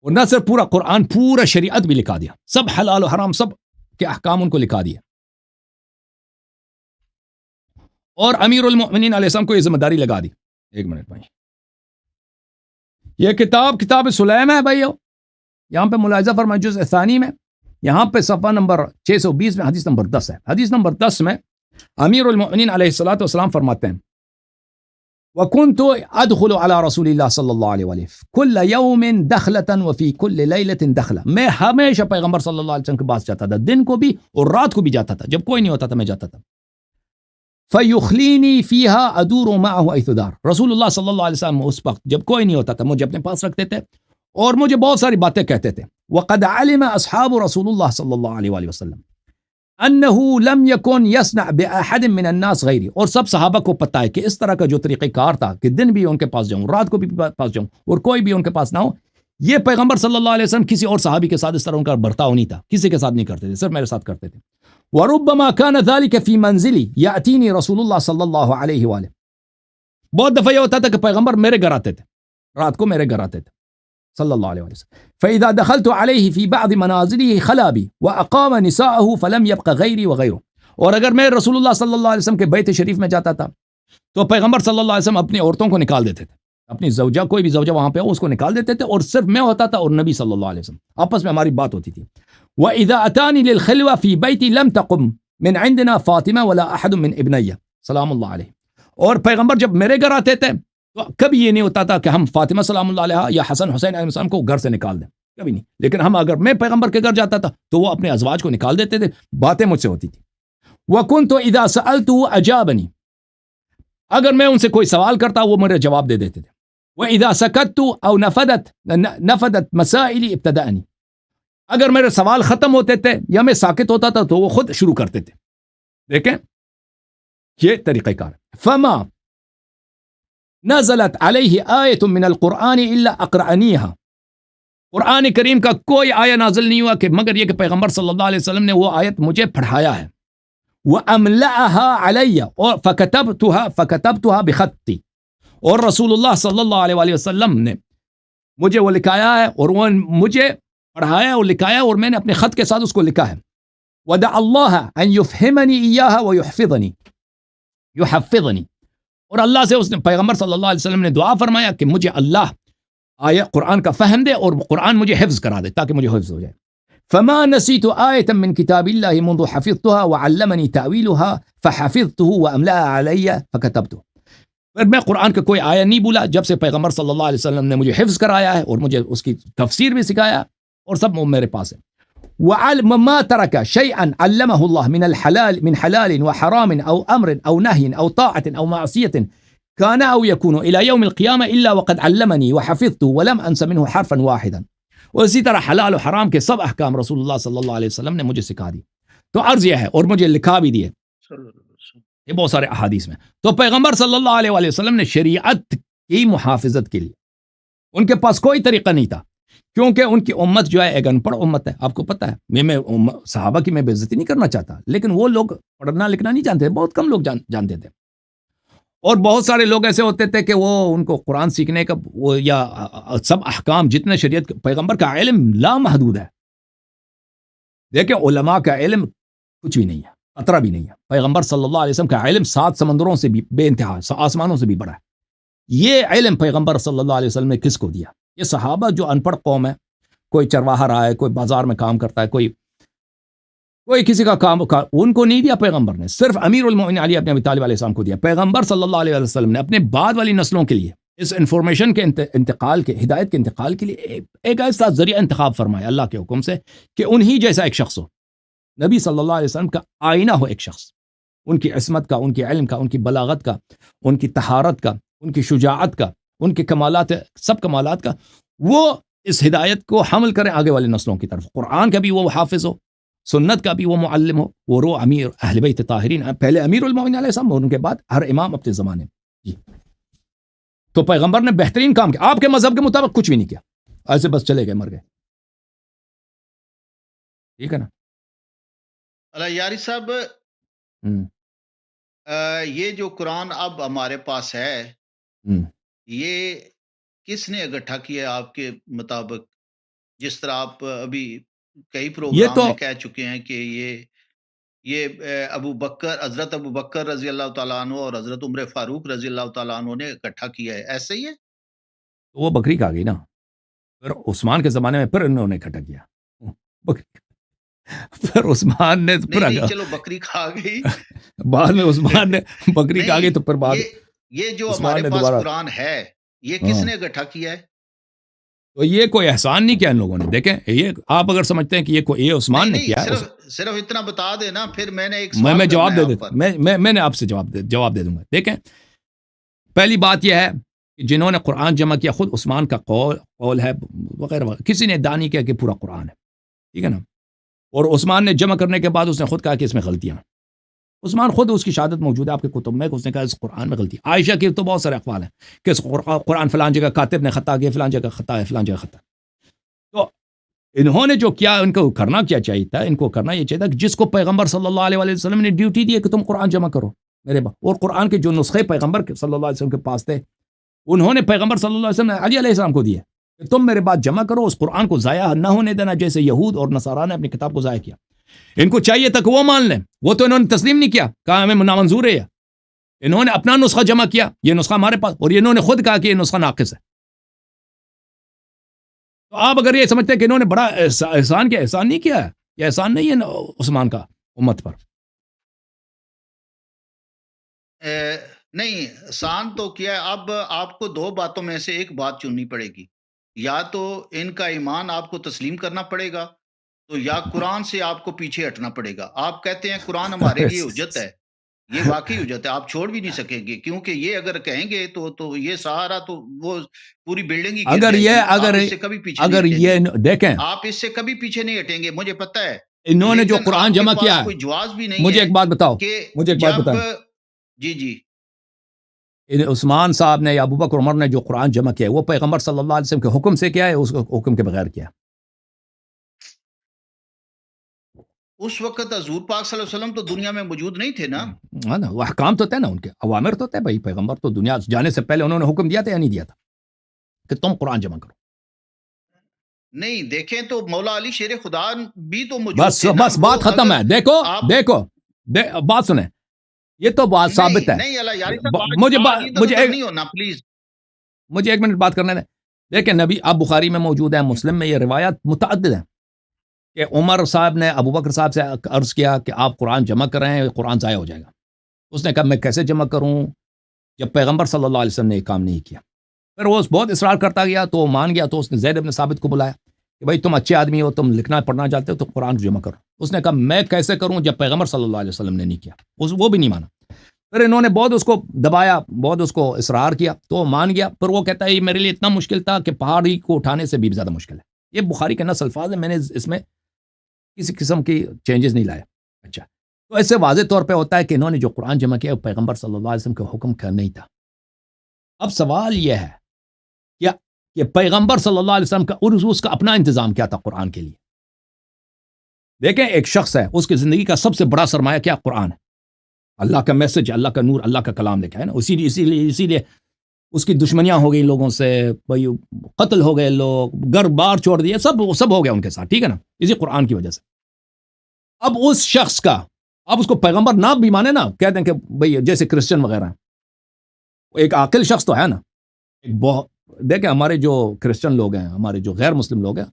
اور نہ صرف پورا قرآن, پورا شریعت بھی لکھا دیا, سب حلال و حرام سب کے احکام ان کو لکھا دیا. اور امیر المؤمنین علیہ السلام کو یہ ذمہ داری لگا دی. ایک منٹ بھائی, یہ کتاب سلیم ہے بھائیو, یہاں پہ ملاحظہ فرمائیں جزء ثانی میں, یہاں پہ صفحہ نمبر 620 میں حدیث نمبر 10 ہے. حدیث نمبر 10 میں امیر المؤمنین علیہ الصلوۃ والسلام فرماتے ہیں وَكُنْتُ أَدْخُلُ عَلَى رَسُولِ اللَّهِ صلی اللہ علیہ وسلم كُلَّ يَوْمٍ دَخْلَةً وَفِي كُلِّ لَيْلَةٍ دَخْلَةً. میں ہمیشہ پیغمبر صلی اللہ علیہ وسلم کے پاس جاتا تھا, دن کو بھی اور رات کو بھی جاتا تھا, جب کوئی نہیں ہوتا تھا میں جاتا تھا. فَيُخْلِينِي فِيهَا أَدُورُ مَعَهُ حَيْثُ دَارَ. رسول اللہ صلی اللہ علیہ وسلم اس وقت جب کوئی نہیں ہوتا تھا مجھے اپنے پاس رکھتے تھے اور مجھے بہت ساری باتیں کہتے تھے. وَقَدْ عَلِمَ أَصْحَابُ رسول اللہ صلی اللہ علیہ وسلم انه لم يكن يصنع باحد من الناس غيري. اور سب صحابہ کو پتہ ہے کہ اس طرح کا جو طریقہ کار تھا کہ دن بھی ان کے پاس جاؤں, رات کو بھی پاس جاؤں, اور کوئی بھی ان کے پاس نہ ہو, یہ پیغمبر صلی اللہ علیہ وسلم کسی اور صحابی کے ساتھ اس طرح ان کا برتاؤ نہیں تھا, کسی کے ساتھ نہیں کرتے تھے, صرف میرے ساتھ کرتے تھے. وربما كان ذلك في منزلي ياتيني رسول الله صلی اللہ علیہ وآلہ. بہت دفعہ یہ ہوتا تھا کہ پیغمبر میرے گھر آتے تھے, رات کو میرے گھر آتے تھے صلی اللہ علیہ وسلم. فإذا دخلت عليه في بعض منازله خلا بي وأقام نساءه فلم يبق غيري وغيره. اور اگر میں رسول اللہ صلی اللہ علیہ وسلم کے بیت شریف میں جاتا تھا تو پیغمبر صلی اللہ علیہ وسلم اپنی عورتوں کو نکال دیتے تھے, اپنی زوجہ, کوئی بھی زوجہ وہاں پہ ہو اس کو نکال دیتے تھے, اور صرف میں ہوتا تھا اور نبی صلی اللہ علیہ وسلم, آپس میں ہماری بات ہوتی تھی. وإذا أتاني للخلوة في بيتي لم تقم من عندنا فاطمة ولا أحد من ابنية سلام اللہ علیہ. اور پیغمبر جب میرے گھر آتے تھے تو کبھی یہ نہیں ہوتا تھا کہ ہم فاطمہ سلام اللہ علیہ یا حسن حسین علیہ السلام کو گھر سے نکال دیں, کبھی نہیں. لیکن ہم اگر میں پیغمبر کے گھر جاتا تھا تو وہ اپنے ازواج کو نکال دیتے تھے, باتیں مجھ سے ہوتی تھی. وَكُنْتُ إِذَا سَأَلْتُهُ أَجَابَنِي. اگر میں ان سے کوئی سوال کرتا وہ میرے جواب دے دیتے تھے. وَإِذَا سَكَتْتُ أَوْ نَفَدَتْ مَسَائِلِ ابْتَدَأَنِي. اگر میرے سوال ختم ہوتے تھے یا میں ساکت ہوتا تھا تو وہ خود شروع کرتے تھے. دیکھیں یہ طریقہ کار. فَمَا نزلت علیہ آیت من القرآن الا اقرأنیہا. قرآن کریم کا کوئی آیہ نازل نہیں ہوا کہ مگر یہ کہ پیغمبر صلی اللہ علیہ وسلم نے وہ آیت مجھے پڑھایا ہے. وَأَمْلَأَهَا عَلَيَّ اور فَكَتَبْتُهَا بِخَطِّ. اور رسول اللہ صلی اللہ علیہ وسلم نے مجھے وہ لکھایا ہے اور وہ مجھے پڑھایا اور لکھایا اور میں نے اپنے خط کے ساتھ اس کو لکھا ہے. وَدَعَ اللَّهَ أَن يُفْهِمَنِي إِيَّاهَا وَيُحْفِظَنِي. اور اللہ سے اس نے پیغمبر صلی اللہ علیہ وسلم نے دعا فرمایا کہ مجھے اللہ آیت قرآن کا فہم دے اور قرآن مجھے حفظ کرا دے تاکہ مجھے حفظ ہو جائے. فما نسيت آية من كتاب الله منذ حفظتها وعلمني تأويلها فحفظته وأملأها علي فكتبته. پھر میں قرآن کا کوئی آیہ نہیں بولا جب سے پیغمبر صلی اللہ علیہ وسلم نے مجھے حفظ کرایا ہے اور مجھے اس کی تفسیر بھی سکھایا اور سب میرے پاس ہے. وعلم ما ترك شيئا علمه الله من حلال وحرام أو أمر أو نهي أو طاعة أو معصية كان أو يكون إلى يوم القيامة إلا وقد علمني وحفظته ولم أنس منه حرفا واحدا. اور اسی طرح حلال و حرام کے سب احکام رسول اللہ صلی اللہ علیہ وسلم نے مجھے سکھا دی. تو عرض یہ ہے اور مجھے لکھا بھی دیے یہ بہت سارے احادیث میں. تو پیغمبر صلی اللہ علیہ وسلم نے شریعت کی محافظت کے لیے ان کے پاس کوئی طریقہ نہیں تھا کیونکہ ان کی امت جو ہے ایک ان پڑھ امت ہے. آپ کو پتہ ہے میں صحابہ کی میں بے عزتی نہیں کرنا چاہتا لیکن وہ لوگ پڑھنا لکھنا نہیں جانتے, بہت کم لوگ جانتے تھے. اور بہت سارے لوگ ایسے ہوتے تھے کہ وہ ان کو قرآن سیکھنے کا وہ یا سب احکام جتنے شریعت پیغمبر کا علم لامحدود ہے. دیکھیں علماء کا علم کچھ بھی نہیں ہے, قطرہ بھی نہیں ہے. پیغمبر صلی اللہ علیہ وسلم کا علم 7 سمندروں سے بھی بے انتہا, آسمانوں سے بھی بڑا ہے. یہ علم پیغمبر صلی اللہ علیہ وسلم نے کس کو دیا؟ یہ صحابہ جو ان پڑھ قوم ہے, کوئی چرواہا رہا ہے, کوئی بازار میں کام کرتا ہے, کوئی کوئی کسی کا کام ان کو نہیں دیا پیغمبر نے, صرف امیر المومنین علی ابن ابی طالب علیہ السلام کو دیا. پیغمبر صلی اللہ علیہ وسلم نے اپنے بعد والی نسلوں کے لیے اس انفارمیشن کے انتقال کے, ہدایت کے انتقال کے لیے ایک ایسا ذریعہ انتخاب فرمایا اللہ کے حکم سے کہ انہی جیسا ایک شخص ہو, نبی صلی اللہ علیہ وسلم کا آئینہ ہو ایک شخص, ان کی عصمت کا, ان کی علم کا, ان کی بلاغت کا, ان کی طہارت کا, ان کی شجاعت کا, ان کے کمالات, سب کمالات کا, وہ اس ہدایت کو حمل کریں آگے والی نسلوں کی طرف. قرآن کا بھی وہ حافظ ہو, سنت کا بھی وہ معلم ہو, وہ رو امیر اہل بیت طاہرین, پہلے امیر المومنین علیہ السلام, ان کے بعد ہر امام اپنے زمانے میں. جی تو پیغمبر نے بہترین کام کیا, آپ کے مذہب کے مطابق کچھ بھی نہیں کیا, ایسے بس چلے گئے, مر گئے. ٹھیک ہے نا. اللہ یاری صاحب, یہ جو قرآن اب ہمارے پاس ہے, یہ کس نے اکٹھا کیا آپ کے مطابق؟ جس طرح آپ ابھی کئی پروگرام میں کہہ چکے ہیں کہ یہ ابو بکر, حضرت ابو بکر رضی اللہ تعالیٰ عنہ اور حضرت عمر فاروق رضی اللہ تعالیٰ عنہ نے اکٹھا کیا ہے, ایسے ہی ہے؟ وہ بکری کھا گئی نا, پھر عثمان کے زمانے میں پھر انہوں نے اکٹھا کیا, پھر عثمان نے نہیں, چلو بکری کھا گئی بعد میں عثمان نے بکری کھا گئی, تو پھر بعد یہ جو ہمارے پاس قرآن ہے یہ کس نے اکٹھا کیا ہے؟ تو یہ کوئی احسان نہیں کیا ان لوگوں نے. دیکھیں, یہ آپ اگر سمجھتے ہیں کہ یہ عثمان نے کیا ہے, صرف اتنا بتا دینا, پھر میں نے ایک میں جواب دے دیتا, میں نے آپ سے جواب دے دوں گا. دیکھیں, پہلی بات یہ ہے کہ جنہوں نے قرآن جمع کیا خود عثمان کا قول ہے وغیرہ وغیرہ, کسی نے ادعا نہیں کیا کہ پورا قرآن ہے, ٹھیک ہے نا. اور عثمان نے جمع کرنے کے بعد اس نے خود کہا کہ اس میں غلطیاں, عثمان خود اس کی شہادت موجود ہے آپ کے کتب میں, اس نے کہا اس قرآن میں غلطی. عائشہ کی تو بہت سارے اقوال ہیں کہ اس قرآن فلان جگہ کاتب نے خطا کیا, فلان جگہ خطا ہے, فلان جگہ خطا. تو انہوں نے جو کیا, ان کو کرنا کیا چاہیے تھا, ان کو کرنا یہ چاہیے تھا کہ جس کو پیغمبر صلی اللہ علیہ وسلم نے ڈیوٹی دی ہے کہ تم قرآن جمع کرو میرے با, اور قرآن کے جو نسخے پیغمبر صلی اللہ علیہ وسلم کے پاس تھے, انہوں نے پیغمبر صلی اللہ علیہ وسلم نے علی علیہ السلام کو دیے کہ تم میرے بعد جمع کرو, اس قرآن کو ضائع نہ ہونے دینا, جیسے یہود اور نصارہ نے اپنی کتاب کو ضائع کیا. ان کو چاہیے تھا کہ وہ مان لیں, وہ تو انہوں نے تسلیم نہیں کیا, کہا ہمیں نامنظور ہے. انہوں نے اپنا نسخہ جمع کیا, یہ نسخہ ہمارے پاس, اور انہوں نے خود کہا کہ یہ نسخہ ناقص ہے. تو آپ اگر یہ سمجھتے ہیں کہ انہوں نے بڑا احسان کیا, احسان نہیں کیا ہے, یہ احسان نہیں ہے عثمان کا امت پر. نہیں, احسان تو کیا ہے. اب آپ کو دو باتوں میں سے ایک بات چننی پڑے گی, یا تو ان کا ایمان آپ کو تسلیم کرنا پڑے گا, تو یا قرآن سے آپ کو پیچھے ہٹنا پڑے گا. آپ کہتے ہیں قرآن ہمارے لیے حجت ہے, یہ واقعی حجت ہے, آپ چھوڑ بھی نہیں سکیں گے, کیونکہ یہ اگر کہیں گے تو یہ سہارا تو وہ پوری بلڈنگ ہی اگر یہ دیکھیں, آپ اس سے کبھی پیچھے نہیں ہٹیں گے, مجھے پتا ہے. انہوں نے جو قرآن جمع کیا ہے, کوئی جواز بھی نہیں, مجھے ایک بات بتاؤ, مجھے ایک بات بتاؤ. جی عثمان صاحب نے یا ابو بکر عمر نے جو قرآن جمع کیا ہے, وہ پیغمبر صلی اللہ علیہ وسلم کے حکم سے کیا ہے, اس حکم کے بغیر کیا؟ اس وقت حضور پاک صلی اللہ علیہ وسلم تو دنیا میں موجود نہیں تھے نا. ہاں نا, وہ احکام تو تھے نا, ان کے اوامر تو تھے بھائی. پیغمبر تو دنیا جانے سے پہلے انہوں نے حکم دیا تھا یا نہیں دیا تھا کہ تم قرآن جمع کرو؟ نہیں, دیکھیں تو مولا علی شیر خدا بھی تو موجود تھے. بس بات ختم ہے. دیکھو بات سنیں, یہ تو بات ثابت ہے. مجھے ایک منٹ بات کرنے دیں. دیکھیں, نبی اب بخاری میں موجود ہے, مسلم میں یہ روایات متعدد ہیں کہ عمر صاحب نے ابو بکر صاحب سے عرض کیا کہ آپ قرآن جمع کر رہے ہیں, قرآن ضائع ہو جائے گا. اس نے کہا میں کیسے جمع کروں جب پیغمبر صلی اللہ علیہ وسلم نے یہ کام نہیں کیا. پھر وہ بہت اصرار کرتا گیا تو وہ مان گیا, تو اس نے زید بن ثابت کو بلایا کہ بھائی تم اچھے آدمی ہو, تم لکھنا پڑھنا چاہتے ہو, تو قرآن جمع کرو. اس نے کہا میں کیسے کروں جب پیغمبر صلی اللہ علیہ وسلم نے نہیں کیا. وہ بھی نہیں مانا. پھر انہوں نے بہت اس کو دبایا, بہت اس کو اصرار کیا, تو وہ مان گیا. پھر وہ کہتا ہے یہ میرے لیے اتنا مشکل تھا کہ پہاڑی کو اٹھانے سے بھی زیادہ مشکل ہے. یہ بخاری کے نص الفاظ ہیں, میں نے اس میں کسی قسم کی چینجز نہیں لائے. اچھا, تو اس سے واضح طور پہ ہوتا ہے کہ انہوں نے جو قرآن جمع کیا وہ پیغمبر صلی اللہ علیہ وسلم کے حکم کا نہیں تھا. اب سوال یہ ہے کہ پیغمبر صلی اللہ علیہ وسلم کا اس کا اپنا انتظام کیا تھا قرآن کے لیے. دیکھیں, ایک شخص ہے, اس کی زندگی کا سب سے بڑا سرمایہ کیا؟ قرآن ہے. اللہ کا میسج, اللہ کا نور, اللہ کا کلام لکھا ہے نا. اسی لیے اس کی دشمنیاں ہو گئی لوگوں سے, بھائی قتل ہو گئے, لوگ گھر بار چھوڑ دیے, سب ہو گیا ان کے ساتھ, ٹھیک ہے نا, اسی قرآن کی وجہ سے. اب اس شخص کا, اب اس کو پیغمبر نہ بھی مانے نا, کہتے ہیں کہ بھئی جیسے کرسچن وغیرہ ہیں, ایک عاقل شخص تو ہے نا. دیکھیں ہمارے جو کرسچن لوگ ہیں, ہمارے جو غیر مسلم لوگ ہیں,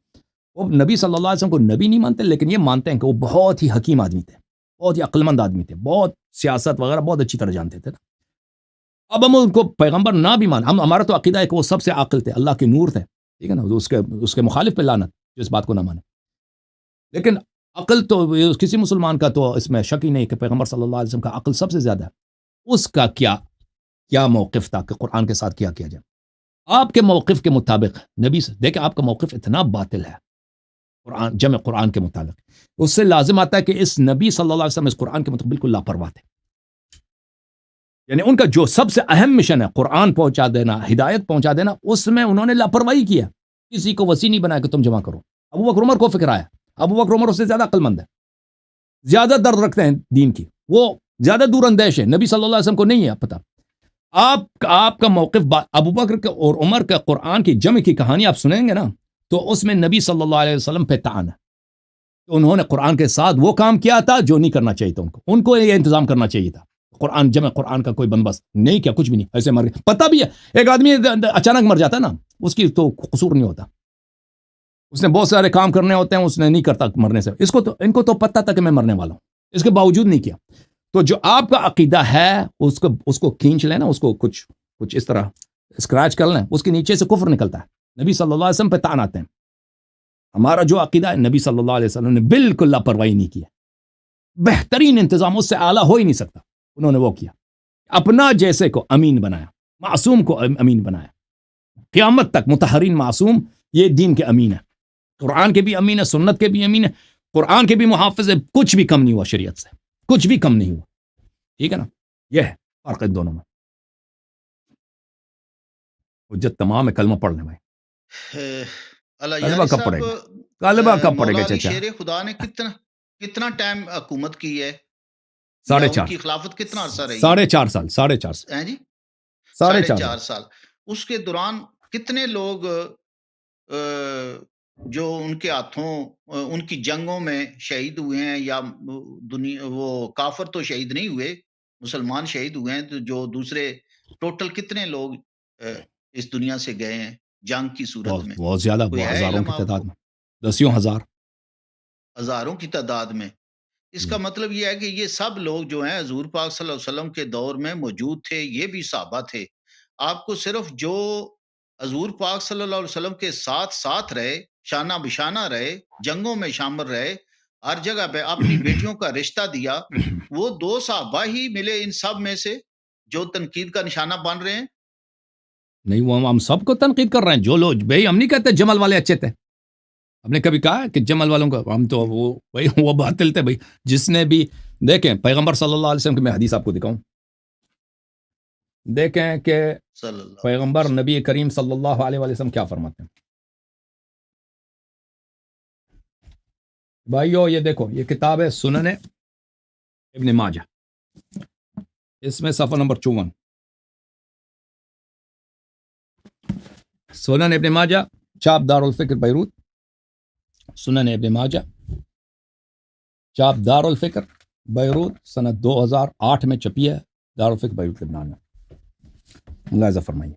وہ نبی صلی اللہ علیہ وسلم کو نبی نہیں مانتے، لیکن یہ مانتے ہیں کہ وہ بہت ہی حکیم آدمی تھے، بہت ہی عقل مند آدمی تھے، بہت سیاست وغیرہ بہت اچھی طرح جانتے تھے نا۔ اب ہم ان کو پیغمبر نہ بھی مان، ہمارا تو عقیدہ ہے کہ وہ سب سے عاقل تھے، اللہ کے نور تھے، ٹھیک ہے نا، اس کے مخالف پہ لعنت جو اس بات کو نہ مانے۔ لیکن عقل تو کسی مسلمان کا تو اس میں شک ہی نہیں کہ پیغمبر صلی اللہ علیہ وسلم کا عقل سب سے زیادہ ہے۔ اس کا کیا موقف تھا کہ قرآن کے ساتھ کیا جائے؟ آپ کے موقف کے مطابق نبی سے دیکھیں، آپ کا موقف اتنا باطل ہے جمع قرآن کے متعلق، اس سے لازم آتا ہے کہ اس نبی صلی اللہ علیہ وسلم اس قرآن کے متعلق بالکل لاپرواہ تھے۔ یعنی ان کا جو سب سے اہم مشن ہے قرآن پہنچا دینا، ہدایت پہنچا دینا، اس میں انہوں نے لاپرواہی کیا، کسی کو وسیع نہیں بنایا کہ تم جمع کرو۔ ابو بکر عمر کو فکر آیا، ابو بکر عمر اس سے زیادہ عقل مند ہے، زیادہ درد رکھتے ہیں دین کی، وہ زیادہ دور اندیش ہے، نبی صلی اللہ علیہ وسلم کو نہیں ہے پتہ۔ آپ کا موقف ابو بکر اور عمر کا قرآن کی جمع کی کہانی آپ سنیں گے نا، تو اس میں نبی صلی اللہ علیہ وسلم پہ طعن ہے۔ انہوں نے قرآن کے ساتھ وہ کام کیا تھا جو نہیں کرنا چاہیے تھا، ان کو یہ انتظام کرنا چاہیے تھا، جمع قرآن کا کوئی بندوبست نہیں کیا، کچھ بھی نہیں، ایسے مر گئے۔ پتہ بھی ہے ایک آدمی اچانک مر جاتا ہے نا، اس کی تو قصور نہیں ہوتا، اس نے بہت سارے کام کرنے ہوتے ہیں، اس نے نہیں کرتا مرنے سے، ان کو تو پتہ تھا کہ میں مرنے والا ہوں، اس کے باوجود نہیں کیا۔ تو جو آپ کا عقیدہ ہے اس کو کھینچ لینا، اس کو کچھ اس طرح اسکریچ کر لیں، اس کے نیچے سے کفر نکلتا ہے، نبی صلی اللہ علیہ وسلم پہ طعن آتے ہیں۔ ہمارا جو عقیدہ ہے، نبی صلی اللہ علیہ وسلم نے بالکل لاپرواہی نہیں کی، بہترین انتظام، اس سے اعلیٰ ہو ہی نہیں سکتا، انہوں نے وہ کیا، اپنا جیسے کو امین بنایا، معصوم کو امین بنایا، قیامت تک مطہرین معصوم یہ دین کے امین ہے، قرآن کے بھی امین ہے، سنت کے بھی امین ہے، قرآن کے بھی محافظ ہے، کچھ بھی کم نہیں ہوا شریعت سے، کچھ بھی کم نہیں ہوا، ٹھیک ہے نا۔ یہ ہے فرق ان دونوں میں۔ حجت تمام ہے، کلمہ پڑھ لیں بھائی، کلمہ کب پڑھے گا، کلمہ کب پڑھے گا چچا؟ شیر خدا نے کتنا ٹائم حکومت کی ہے؟ 4.5 کی خلافت کتنا عرصہ رہی؟ 4.5 سال، 4.5 جی 4.5 سال۔ اس کے دوران کتنے لوگ جو ان کے ہاتھوں ان کی جنگوں میں شہید ہوئے ہیں، یا وہ کافر تو شہید نہیں ہوئے، مسلمان شہید ہوئے ہیں، تو جو دوسرے ٹوٹل کتنے لوگ اس دنیا سے گئے ہیں جنگ کی صورت میں؟ بہت زیادہ، ہزاروں کی تعداد میں، دسیوں ہزاروں کی تعداد میں۔ اس کا مطلب یہ ہے کہ یہ سب لوگ جو ہیں حضور پاک صلی اللہ علیہ وسلم کے دور میں موجود تھے، یہ بھی صحابہ تھے۔ آپ کو صرف جو حضور پاک صلی اللہ علیہ وسلم کے ساتھ رہے، شانہ بشانہ رہے، جنگوں میں شامل رہے، ہر جگہ پہ اپنی بیٹیوں کا رشتہ دیا، وہ 2 صحابہ ہی ملے ان سب میں سے جو تنقید کا نشانہ بن رہے ہیں؟ نہیں، وہ ہم سب کو تنقید کر رہے ہیں، جو لوگ بھائی، ہم نہیں کہتے جمل والے اچھے تھے، ہم نے کبھی کہا کہ جمل والوں کو ہم تو وہ باطل تھے بھائی، جس نے بھی دیکھیں پیغمبر صلی اللہ علیہ وسلم کی میں حدیث آپ کو دکھاؤں، دیکھیں کہ پیغمبر نبی کریم صلی اللہ علیہ وسلم کیا فرماتے ہیں۔ بھائیو یہ دیکھو، یہ کتاب ہے سنن ابن ماجہ، اس میں صفحہ نمبر 54، سنن ابن ماجہ، چاپ دار الفکر بیروت، سنن ابن ماجہ، چاپ دار الفکر بیروت، سنت 2008 میں چھپی ہے، دار الفکر بیروت لبنان میں۔ ملاحظہ فرمائیے،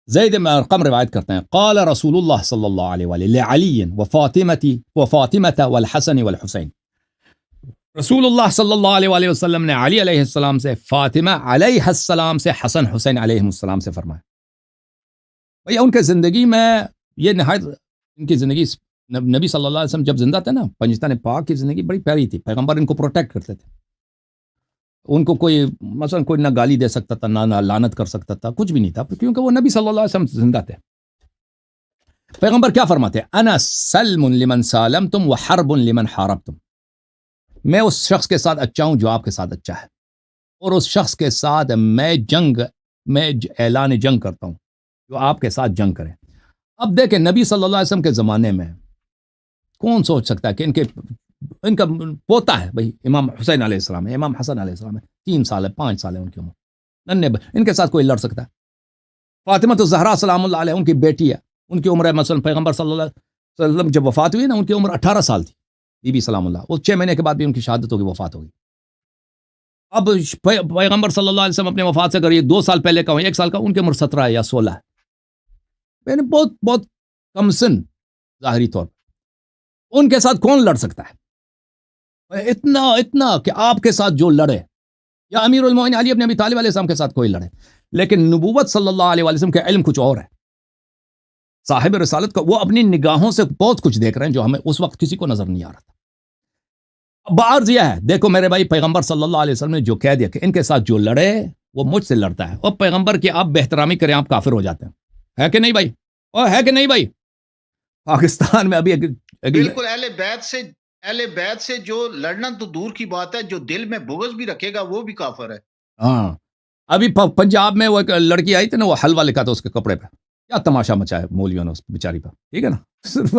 زید بن ارقم روایت کرتے ہیں، قال رسول اللہ صلی اللہ علیہ وآلہ لعلی وفاطمة والحسن والحسین، رسول اللہ صلی اللہ علیہ وآلہ وسلم نے علی علیہ السلام سے، فاطمہ علیہ السلام سے، حسن حسین علیہ السلام سے فرمایا۔ بھئی ان کے زندگی میں یہ نہایت، ان کی زندگی نبی صلی اللہ علیہ وسلم جب زندہ تھے نا، پنجتن پاک کی زندگی بڑی پیاری تھی، پیغمبر ان کو پروٹیکٹ کرتے تھے، ان کو کوئی مثلا کوئی نہ گالی دے سکتا تھا، نہ لعنت کر سکتا تھا، کچھ بھی نہیں تھا، کیونکہ وہ نبی صلی اللہ علیہ وسلم زندہ تھے۔ پیغمبر کیا فرماتے ہیں؟ انا سلم لمن سالمتم وحرب لمن حاربتم، میں اس شخص کے ساتھ اچھا ہوں جو آپ کے ساتھ اچھا ہے، اور اس شخص کے ساتھ میں اعلان جنگ کرتا ہوں جو آپ کے ساتھ جنگ کرے۔ اب دیکھیں نبی صلی اللہ علیہ وسلم کے زمانے میں کون سوچ سکتا ہے کہ ان کا پوتا ہے بھائی امام حسین علیہ السلام ہے، امام حسن علیہ السلام ہے، 3 سال ہے، 5 سال ہے ان کی عمر، ننھے ان کے ساتھ کوئی لڑ سکتا ہے؟ فاطمہ تو زہرا سلام اللہ علیہ ان کی بیٹی ہے، ان کی عمر ہے، مثلا پیغمبر صلی اللہ علیہ وسلم جب وفات ہوئی نا، ان کی عمر 18 سال تھی، بی بی سلام اللہ، اس 6 مہینے کے بعد بھی ان کی شہادت ہوگی، وفات ہوگی۔ اب پیغمبر صلی اللہ علیہ وسلم اپنے وفات سے اگر یہ 2 سال پہلے کا ہو، 1 سال کا، ان کی عمر 17 ہے یا 16 ہے، یعنی بہت بہت کمسن ظاہری طور پر، ان کے ساتھ کون لڑ سکتا ہے؟ اتنا کہ آپ کے ساتھ جو لڑے، یا امیر المومنین علی ابن ابی طالب علیہ السلام کے ساتھ کوئی لڑے، لیکن نبوت صلی اللہ علیہ وسلم کا علم کچھ اور ہے، صاحب رسالت کا وہ اپنی نگاہوں سے بہت کچھ دیکھ رہے ہیں جو ہمیں اس وقت کسی کو نظر نہیں آ رہا تھا۔ بعض یہ ہے، دیکھو میرے بھائی، پیغمبر صلی اللہ علیہ وسلم نے جو کہہ دیا کہ ان کے ساتھ جو لڑے وہ مجھ سے لڑتا ہے، اور پیغمبر کی آپ بہترامی کریں آپ کافر ہو جاتے ہیں، ہے کہ نہیں بھائی؟ اور ہے کہ نہیں بھائی؟ پاکستان میں ابھی بالکل اہل بیت سے جو لڑنا تو دور کی بات ہے، جو دل میں بغض بھی رکھے گا وہ بھی کافر ہے۔ ہاں، ابھی پنجاب میں وہ ایک لڑکی آئی تھی نا، وہ حلوہ لکھا تھا اس کے کپڑے پہ، کیا تماشا مچایا مولویوں نے اس بیچاری پر، ٹھیک ہے نا، صرف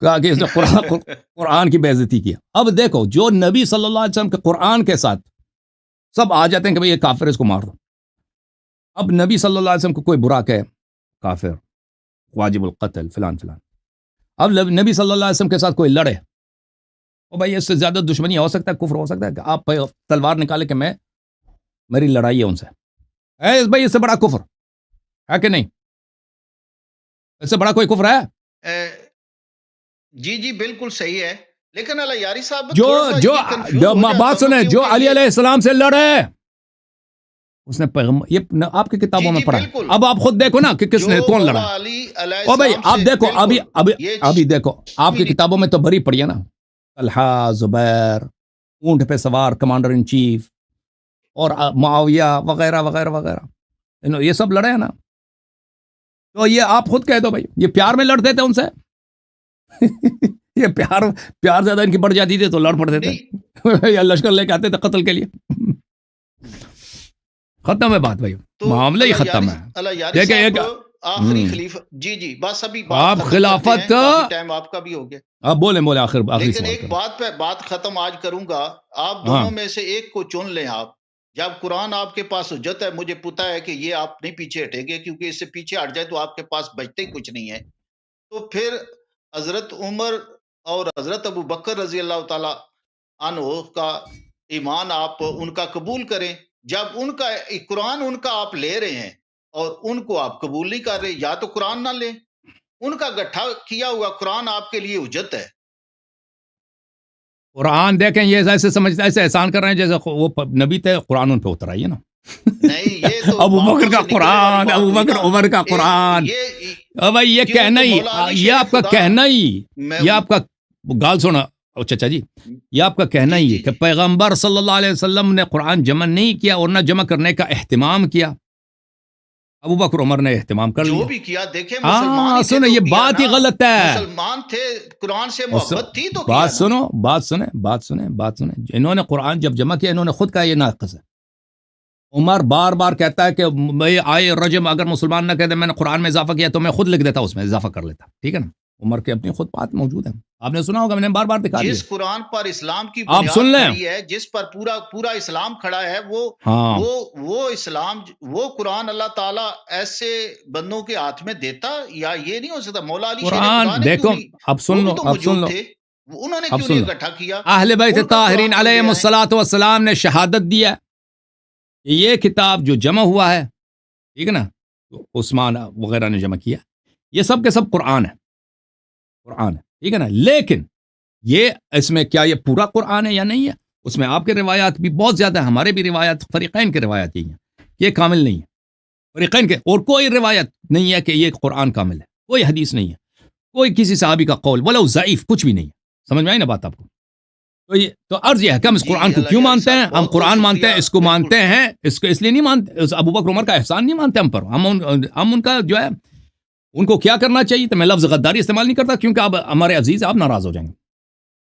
کہا کہ اس نے قرآن کی بے عزتی کیا۔ اب دیکھو، جو نبی صلی اللہ علیہ وسلم کے قرآن کے ساتھ سب آ جاتے ہیں کہ بھئی یہ کافر ہے، اس کو مار دو۔ اب نبی صلی اللہ علیہ وسلم کو کوئی برا کہے، کافر، واجب القتل، فلان فلان۔ اب نبی صلی اللہ علیہ وسلم کے ساتھ کوئی لڑے، او بھائی اس سے زیادہ دشمنی ہو سکتا ہے، کفر ہو سکتا ہے کہ آپ تلوار نکالے کہ میری لڑائی ہے ان سے، بھائی اس سے بڑا کفر ہے کہ نہیں؟ اس سے بڑا کوئی کفر ہے؟ جی بالکل صحیح ہے، لیکن اللہ یاری صاحب جو بات سنیں، جو علی علیہ السلام سے لڑے اس نے پیغمبر، یہ آپ کی کتابوں میں پڑھا ہے، اب آپ خود دیکھو نا کہ کس نے کون لڑا۔ او بھائی آپ دیکھو، ابھی دیکھو آپ کی کتابوں میں تو بری پڑی ہے نا، طلحہ، زبیر، اونٹ پہ سوار کمانڈر ان چیف، اور معاویہ وغیرہ وغیرہ وغیرہ، یہ سب لڑے ہیں نا۔ تو یہ آپ خود کہہ دو بھائی، یہ پیار میں لڑتے تھے ان سے یہ پیار زیادہ ان کی بڑھ جاتی تھی تو لڑ پڑتے تھے، یا لشکر لے کے آتے تھے قتل کے لیے۔ ختم ہے بات بھائی، معاملہ ہی ختم ہے۔ دیکھیں ایک آخری خلیفہ، جی بس ابھی آپ خلافت ٹائم آپ کا بھی ہو گیا، آپ بولیں آخر لیکن ایک بات پہ بات ختم آج کروں گا، آپ دونوں میں سے ایک کو چن لیں آپ۔ جب قرآن آپ کے پاس حجت ہے، مجھے پتا ہے کہ یہ آپ نہیں پیچھے ہٹیں گے، کیونکہ اس سے پیچھے ہٹ جائے تو آپ کے پاس بچتے ہی کچھ نہیں ہے، تو پھر حضرت عمر اور حضرت ابو بکر رضی اللہ تعالی عنہ کا ایمان آپ ان کا قبول کریں۔ جب ان کا قرآن ان کا آپ لے رہے ہیں اور ان کو آپ قبول نہیں کر رہے، یا تو قرآن نہ لیں، ان کا گٹھا کیا ہوا قرآن آپ کے لیے حجت ہے۔ قرآن دیکھیں، یہ ایسے سمجھتے ایسے احسان کر رہے ہیں جیسے وہ نبی تھے، قرآن ان پہ اتر آئیے نا۔ نہیں، یہ تو ابو بکر کا قرآن، ابو بکر عمر کا قرآن، بھائی یہ کہنا ہی، یہ آپ کا کہنا ہی، یہ آپ کا گال سونا چچا جی، یہ آپ کا کہنا ہی ہے کہ پیغمبر صلی اللہ علیہ وسلم نے قرآن جمع نہیں کیا اور نہ جمع کرنے کا اہتمام کیا، ابو بکر عمر نے اہتمام کر لیا، جو بھی کیا۔ دیکھیں مسلمان سنو، یہ بات ہی غلط ہے، مسلمان تھے، قرآن سے محبت تھی تو بات سنو، بات سنیں، انہوں نے قرآن جب جمع کیا، انہوں نے خود کہا یہ ناقص ہے۔ عمر بار بار کہتا ہے کہ میں آئے رجم، اگر مسلمان نہ کہتے میں نے قرآن میں اضافہ کیا تو میں خود لکھ دیتا، اس میں اضافہ کر لیتا، ٹھیک ہے نا۔ عمر کی اپنی خود بات موجود ہے، آپ نے سنا ہوگا، میں نے بار بار دکھا دیا۔ جس قرآن پر اسلام کی آپ سن لیں، کھڑی ہے، جس پر پورا اسلام کھڑا ہے، وہ اسلام، وہ قرآن اللہ تعالیٰ ایسے بندوں کے ہاتھ میں دیتا، یا یہ نہیں ہو سکتا؟ مولا علی قرآن دیکھو، اب سن لو، انہوں نے کیوں نہیں اکٹھا کیا؟ اہل بیت طاہرین علیہم الصلوۃ والسلام نے شہادت دیا کہ یہ کتاب جو جمع ہوا ہے، ٹھیک ہے نا، عثمان وغیرہ نے جمع کیا، یہ سب کے سب قرآن ہے، ٹھیک ہے نا۔ لیکن یہ اس میں کیا یہ پورا قرآن ہے یا نہیں ہے؟ اس میں آپ کے روایات بھی بہت زیادہ ہیں، ہمارے بھی روایات، فریقین کے روایات ہی ہیں، یہ کامل نہیں ہے، فریقین کے، اور کوئی روایت نہیں ہے کہ یہ قرآن کامل ہے، کوئی حدیث نہیں ہے، کوئی کسی صحابی کا قول ولو ضعیف کچھ بھی نہیں ہے، سمجھ میں آئی نا بات آپ کو؟ تو عرض یہ ہے کہ ہم اس قرآن کو کیوں مانتے ہیں؟ ہم قرآن مانتے ہیں، اس کو مانتے ہیں، اس کو اس لیے نہیں مانتے، ابو بکر عمر کا احسان نہیں مانتے ہم پر، ہم ان کا جو ہے، ان کو کیا کرنا چاہیے تھا؟ میں لفظ غداری استعمال نہیں کرتا کیونکہ اب ہمارے عزیز آپ ناراض ہو جائیں گے۔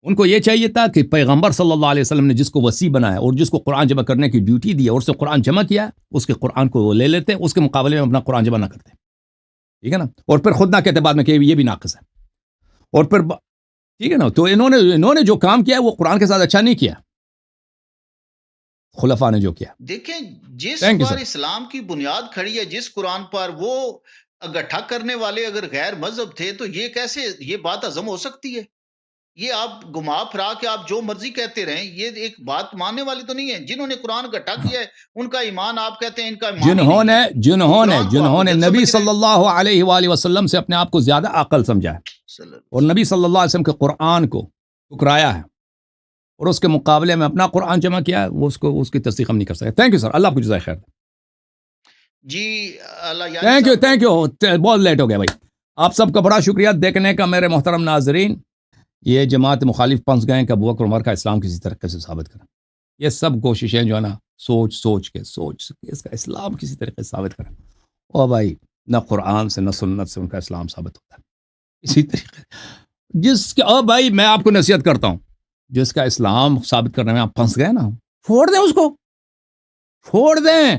ان کو یہ چاہیے تھا کہ پیغمبر صلی اللہ علیہ وسلم نے جس کو وصی بنایا اور جس کو قرآن جمع کرنے کی ڈیوٹی دی اور اس نے قرآن جمع کیا، اس کے قرآن کو وہ لے لیتے، اس کے مقابلے میں اپنا قرآن جمع نہ کرتے، ٹھیک ہے نا، اور پھر خود نہ کہتے بعد میں کہ یہ بھی ناقص ہے، اور پھر ٹھیک ہے نا۔ تو انہوں نے جو کام کیا وہ قرآن کے ساتھ اچھا نہیں کیا، خلفاء نے جو کیا۔ دیکھیں، جس پر اسلام کی بنیاد کھڑی ہے، جس قرآن پر، وہ اکٹھا کرنے والے اگر غیر مذہب تھے تو یہ کیسے یہ بات ہضم ہو سکتی ہے؟ یہ آپ گھما پھرا کے آپ جو مرضی کہتے رہیں، یہ ایک بات ماننے والی تو نہیں ہے. جنہوں نے قرآن گھٹا کیا ہے ان کا ایمان آپ کہتے ہیں ان کا ایمان ہی نہیں ہے. جنہوں نے نبی صلی اللہ علیہ وآلہ وسلم سے اپنے آپ کو زیادہ عقل سمجھا ہے اور نبی صلی اللہ علیہ وسلم کے قرآن کو ٹکرایا ہے اور اس کے مقابلے میں اپنا قرآن جمع کیا ہے، وہ اس کی تصدیق ہم نہیں کر سکتے. تھینک یو سر، اللہ آپ کو جزائے خیر. جی اللہ تھینک یو بہت لیٹ ہو گیا بھائی. آپ سب کا بڑا شکریہ دیکھنے کا میرے محترم ناظرین. یہ جماعت مخالف پنس گئے کہ ابو بکر عمر کا اسلام کسی طریقے سے ثابت کریں. یہ سب کوششیں جو ہے نا سوچ کے اس کا اسلام کسی طریقے سے ثابت کریں. او بھائی، نہ قرآن سے نہ سنت سے ان کا اسلام ثابت ہوتا ہے. اسی طریقے او بھائی میں آپ کو نصیحت کرتا ہوں، جس کا اسلام ثابت کرنے میں آپ پھنس گئے نا، چھوڑ دیں اس کو، چھوڑ دیں.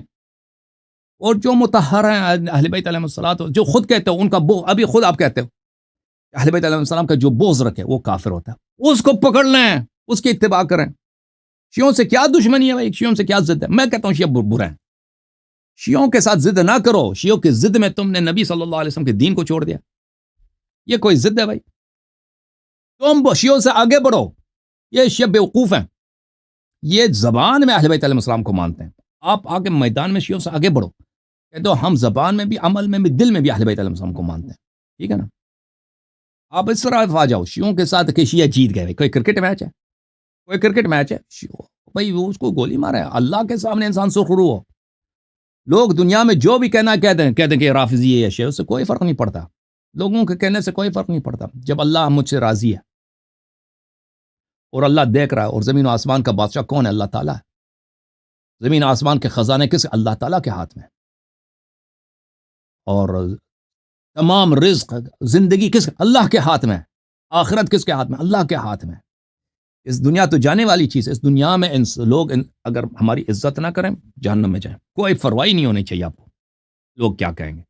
اور جو مطہر ہیں اہل بیت علیہ الصلوۃ، جو خود کہتے ہو ان کا ابھی خود آپ کہتے ہو اہل بیت علیہ السلام کا جو بغض رکھے وہ کافر ہوتا ہے. اس کو پکڑ لیں، اس کی اتباع کریں. شیعوں سے کیا دشمنی ہے بھائی؟ شیعوں سے کیا ضد ہے؟ میں کہتا ہوں شیعہ برے ہیں. شیعوں کے ساتھ ضد نہ کرو. شیعوں کی ضد میں تم نے نبی صلی اللہ علیہ وسلم کے دین کو چھوڑ دیا. یہ کوئی ضد ہے بھائی؟ تم شیعوں سے آگے بڑھو. یہ شیعہ بیوقوف ہیں. یہ زبان میں اہل بیت علیہ السلام کو مانتے ہیں. آپ آگے میدان میں شیعوں سے آگے بڑھو. تو ہم زبان میں بھی، عمل میں بھی، دل میں بھی اہل بیت علیہ السلام کو مانتے ہیں. ٹھیک ہے نا؟ آپ اس طرح آ جاؤ شیعوں کے ساتھ کہ شیعہ جیت گئے. کوئی کرکٹ میچ ہے بھائی وہ اس کو گولی مارا ہے. اللہ کے سامنے انسان سرخرو ہو. لوگ دنیا میں جو بھی کہنا کہتے ہیں کہ رافضی ہے یا شیعہ، اس سے کوئی فرق نہیں پڑتا. لوگوں کے کہنے سے کوئی فرق نہیں پڑتا. جب اللہ مجھ سے راضی ہے اور اللہ دیکھ رہا ہے، اور زمین و آسمان کا بادشاہ کون ہے؟ اللہ تعالیٰ ہے. زمین و آسمان کے خزانے کس؟ اللہ تعالیٰ کے ہاتھ میں. اور تمام رزق زندگی کس؟ اللہ کے ہاتھ میں. آخرت کس کے ہاتھ میں؟ اللہ کے ہاتھ میں. اس دنیا تو جانے والی چیز ہے. اس دنیا میں لوگ اگر ہماری عزت نہ کریں جہنم میں جائیں. کوئی پرواہ نہیں ہونی چاہیے آپ کو لوگ کیا کہیں گے.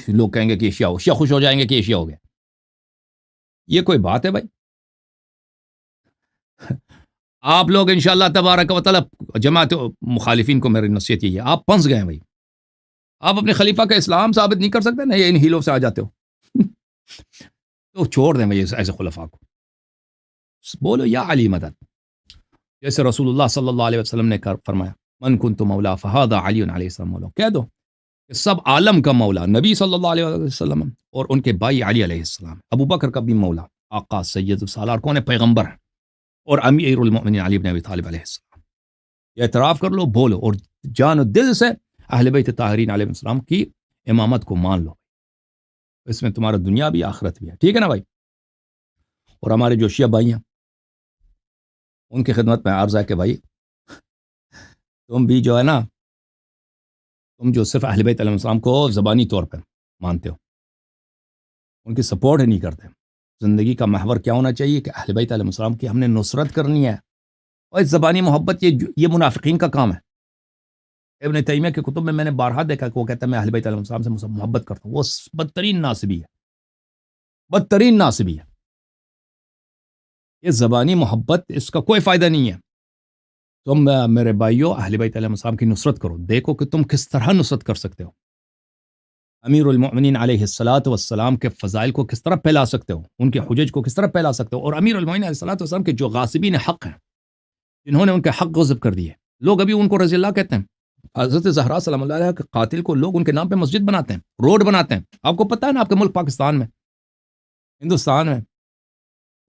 لوگ کہیں گے کہ شیعہ خوش ہو جائیں گے کہ شیعہ ہو گئے. یہ کوئی بات ہے بھائی؟ آپ لوگ انشاءاللہ تبارک و تعالی جماعت مخالفین کو میری نصیحت یہ ہے، آپ پھنس گئے ہیں بھائی. آپ اپنے خلیفہ کا اسلام ثابت نہیں کر سکتے نا، ان ہیلوں سے آ جاتے ہو. تو چھوڑ دیں بھائی ایسے خلفاء کو. بولو یا علی مدد. جیسے رسول اللہ صلی اللہ علیہ وسلم نے فرمایا من کنت مولا فہذا علی علیہ السلام مولا. کہہ دو کہ سب عالم کا مولا نبی صلی اللہ علیہ وسلم اور ان کے بھائی علی علیہ السلام. ابو بکر کا بھی مولا آقا سید السالار کون ہے؟ پیغمبر ہے. اور امیر المؤمنین علی بن ابی طالب علیہ السلام. یہ اعتراف کر لو، بولو اور جان و دل سے اہل بیت طاہرین علیہ السلام کی امامت کو مان لو. اس میں تمہارا دنیا بھی آخرت بھی ہے. ٹھیک ہے نا بھائی؟ اور ہمارے جو شیعہ بھائی ہیں ان کی خدمت میں عرض ہے کہ بھائی تم بھی جو ہے نا، تم جو صرف اہل بیت علیہ السلام کو زبانی طور پر مانتے ہو، ان کی سپورٹ نہیں کرتے. زندگی کا محور کیا ہونا چاہیے کہ اہل بیت علیہ السلام کی ہم نے نصرت کرنی ہے. اور اس زبانی محبت یہ منافقین کا کام ہے. ابن تیمیہ کے کتب میں نے بارہا دیکھا کہ وہ کہتا ہے میں اہل بیت علیہ السلام سے محبت کرتا ہوں. وہ بدترین ناصبی ہے. یہ زبانی محبت، اس کا کوئی فائدہ نہیں ہے. تم میرے بھائیوں اہل بیت علیہ السلام کی نصرت کرو. دیکھو کہ تم کس طرح نصرت کر سکتے ہو. امیر المؤمنین علیہ الصلوۃ والسلام کے فضائل کو کس طرح پھیلا سکتے ہو، ان کے حجج کو کس طرح پھیلا سکتے ہو. اور امیر المؤمنین علیہ الصلوۃ والسلام کے جو غاصبین حق ہیں، جنہوں نے ان کے حق غصب کر دیے، لوگ ابھی ان کو رضی اللہ کہتے ہیں. حضرت زہرا سلام اللہ علیہ کے قاتل کو لوگ ان کے نام پہ مسجد بناتے ہیں، روڈ بناتے ہیں. آپ کو پتہ ہے نا آپ کے ملک پاکستان میں، ہندوستان میں،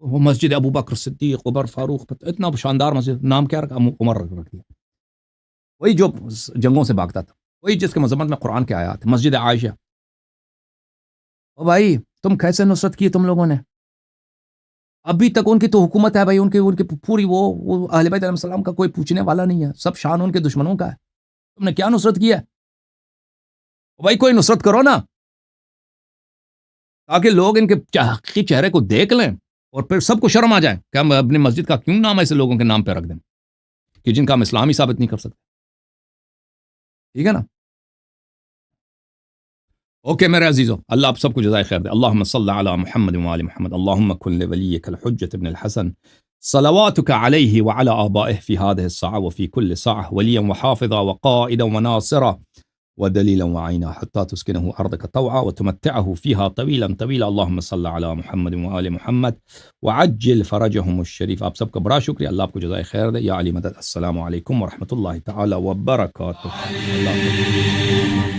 وہ مسجد ابو بکر صدیق، عمر فاروق، اتنا شاندار مسجد، نام کیا رکھا؟ عمر رکھ دیا. وہی جو جنگوں سے بھاگتا تھا، وہی جس کے مذمت میں قرآن کے آیات ہیں. مسجد عائشہ. او بھائی تم کیسے نصرت کی تم لوگوں نے؟ ابھی تک ان کی تو حکومت ہے بھائی، ان کی پوری وہ اہل بیت علیہ السلام کا کوئی پوچھنے والا نہیں ہے. سب شان ان کے دشمنوں کا ہے. تم نے کیا نصرت کی ہے بھائی؟ کوئی نصرت کرو نا، تاکہ لوگ ان کے حقیقی چہرے کو دیکھ لیں اور پھر سب کو شرم آ جائے کہ ہم اپنی مسجد کا کیوں نام ایسے لوگوں کے نام پہ رکھ دیں کہ جن کا ہم اسلام ہی ثابت نہیں کر سکتے. ٹھیک ہے نا؟ اوکے میرے عزیزو، اللہ آپ سب کو جزائے خیر دے. اللہم صلی علی محمد وآل محمد. اللہم کن لولیک الحجۃ ابن الحسن صلواتک علیہ وعلی آبائہ فی هذه الساعة وفی کل ساعة ولیا وحافظا وقائدا وناصرا ودليلا وعينا حتى تسكنه أرضك طوعا وتمتعه فيها طويلا طويلا. اللهم صل على محمد وآل محمد وعجل فرجهم الشریف. آپ سب کا بڑا شکریہ، اللہ آپ کو جزائے خیر دے. یا علی مدد. السلام علیکم ورحمۃ اللہ تعالی وبرکاتہ. اللہ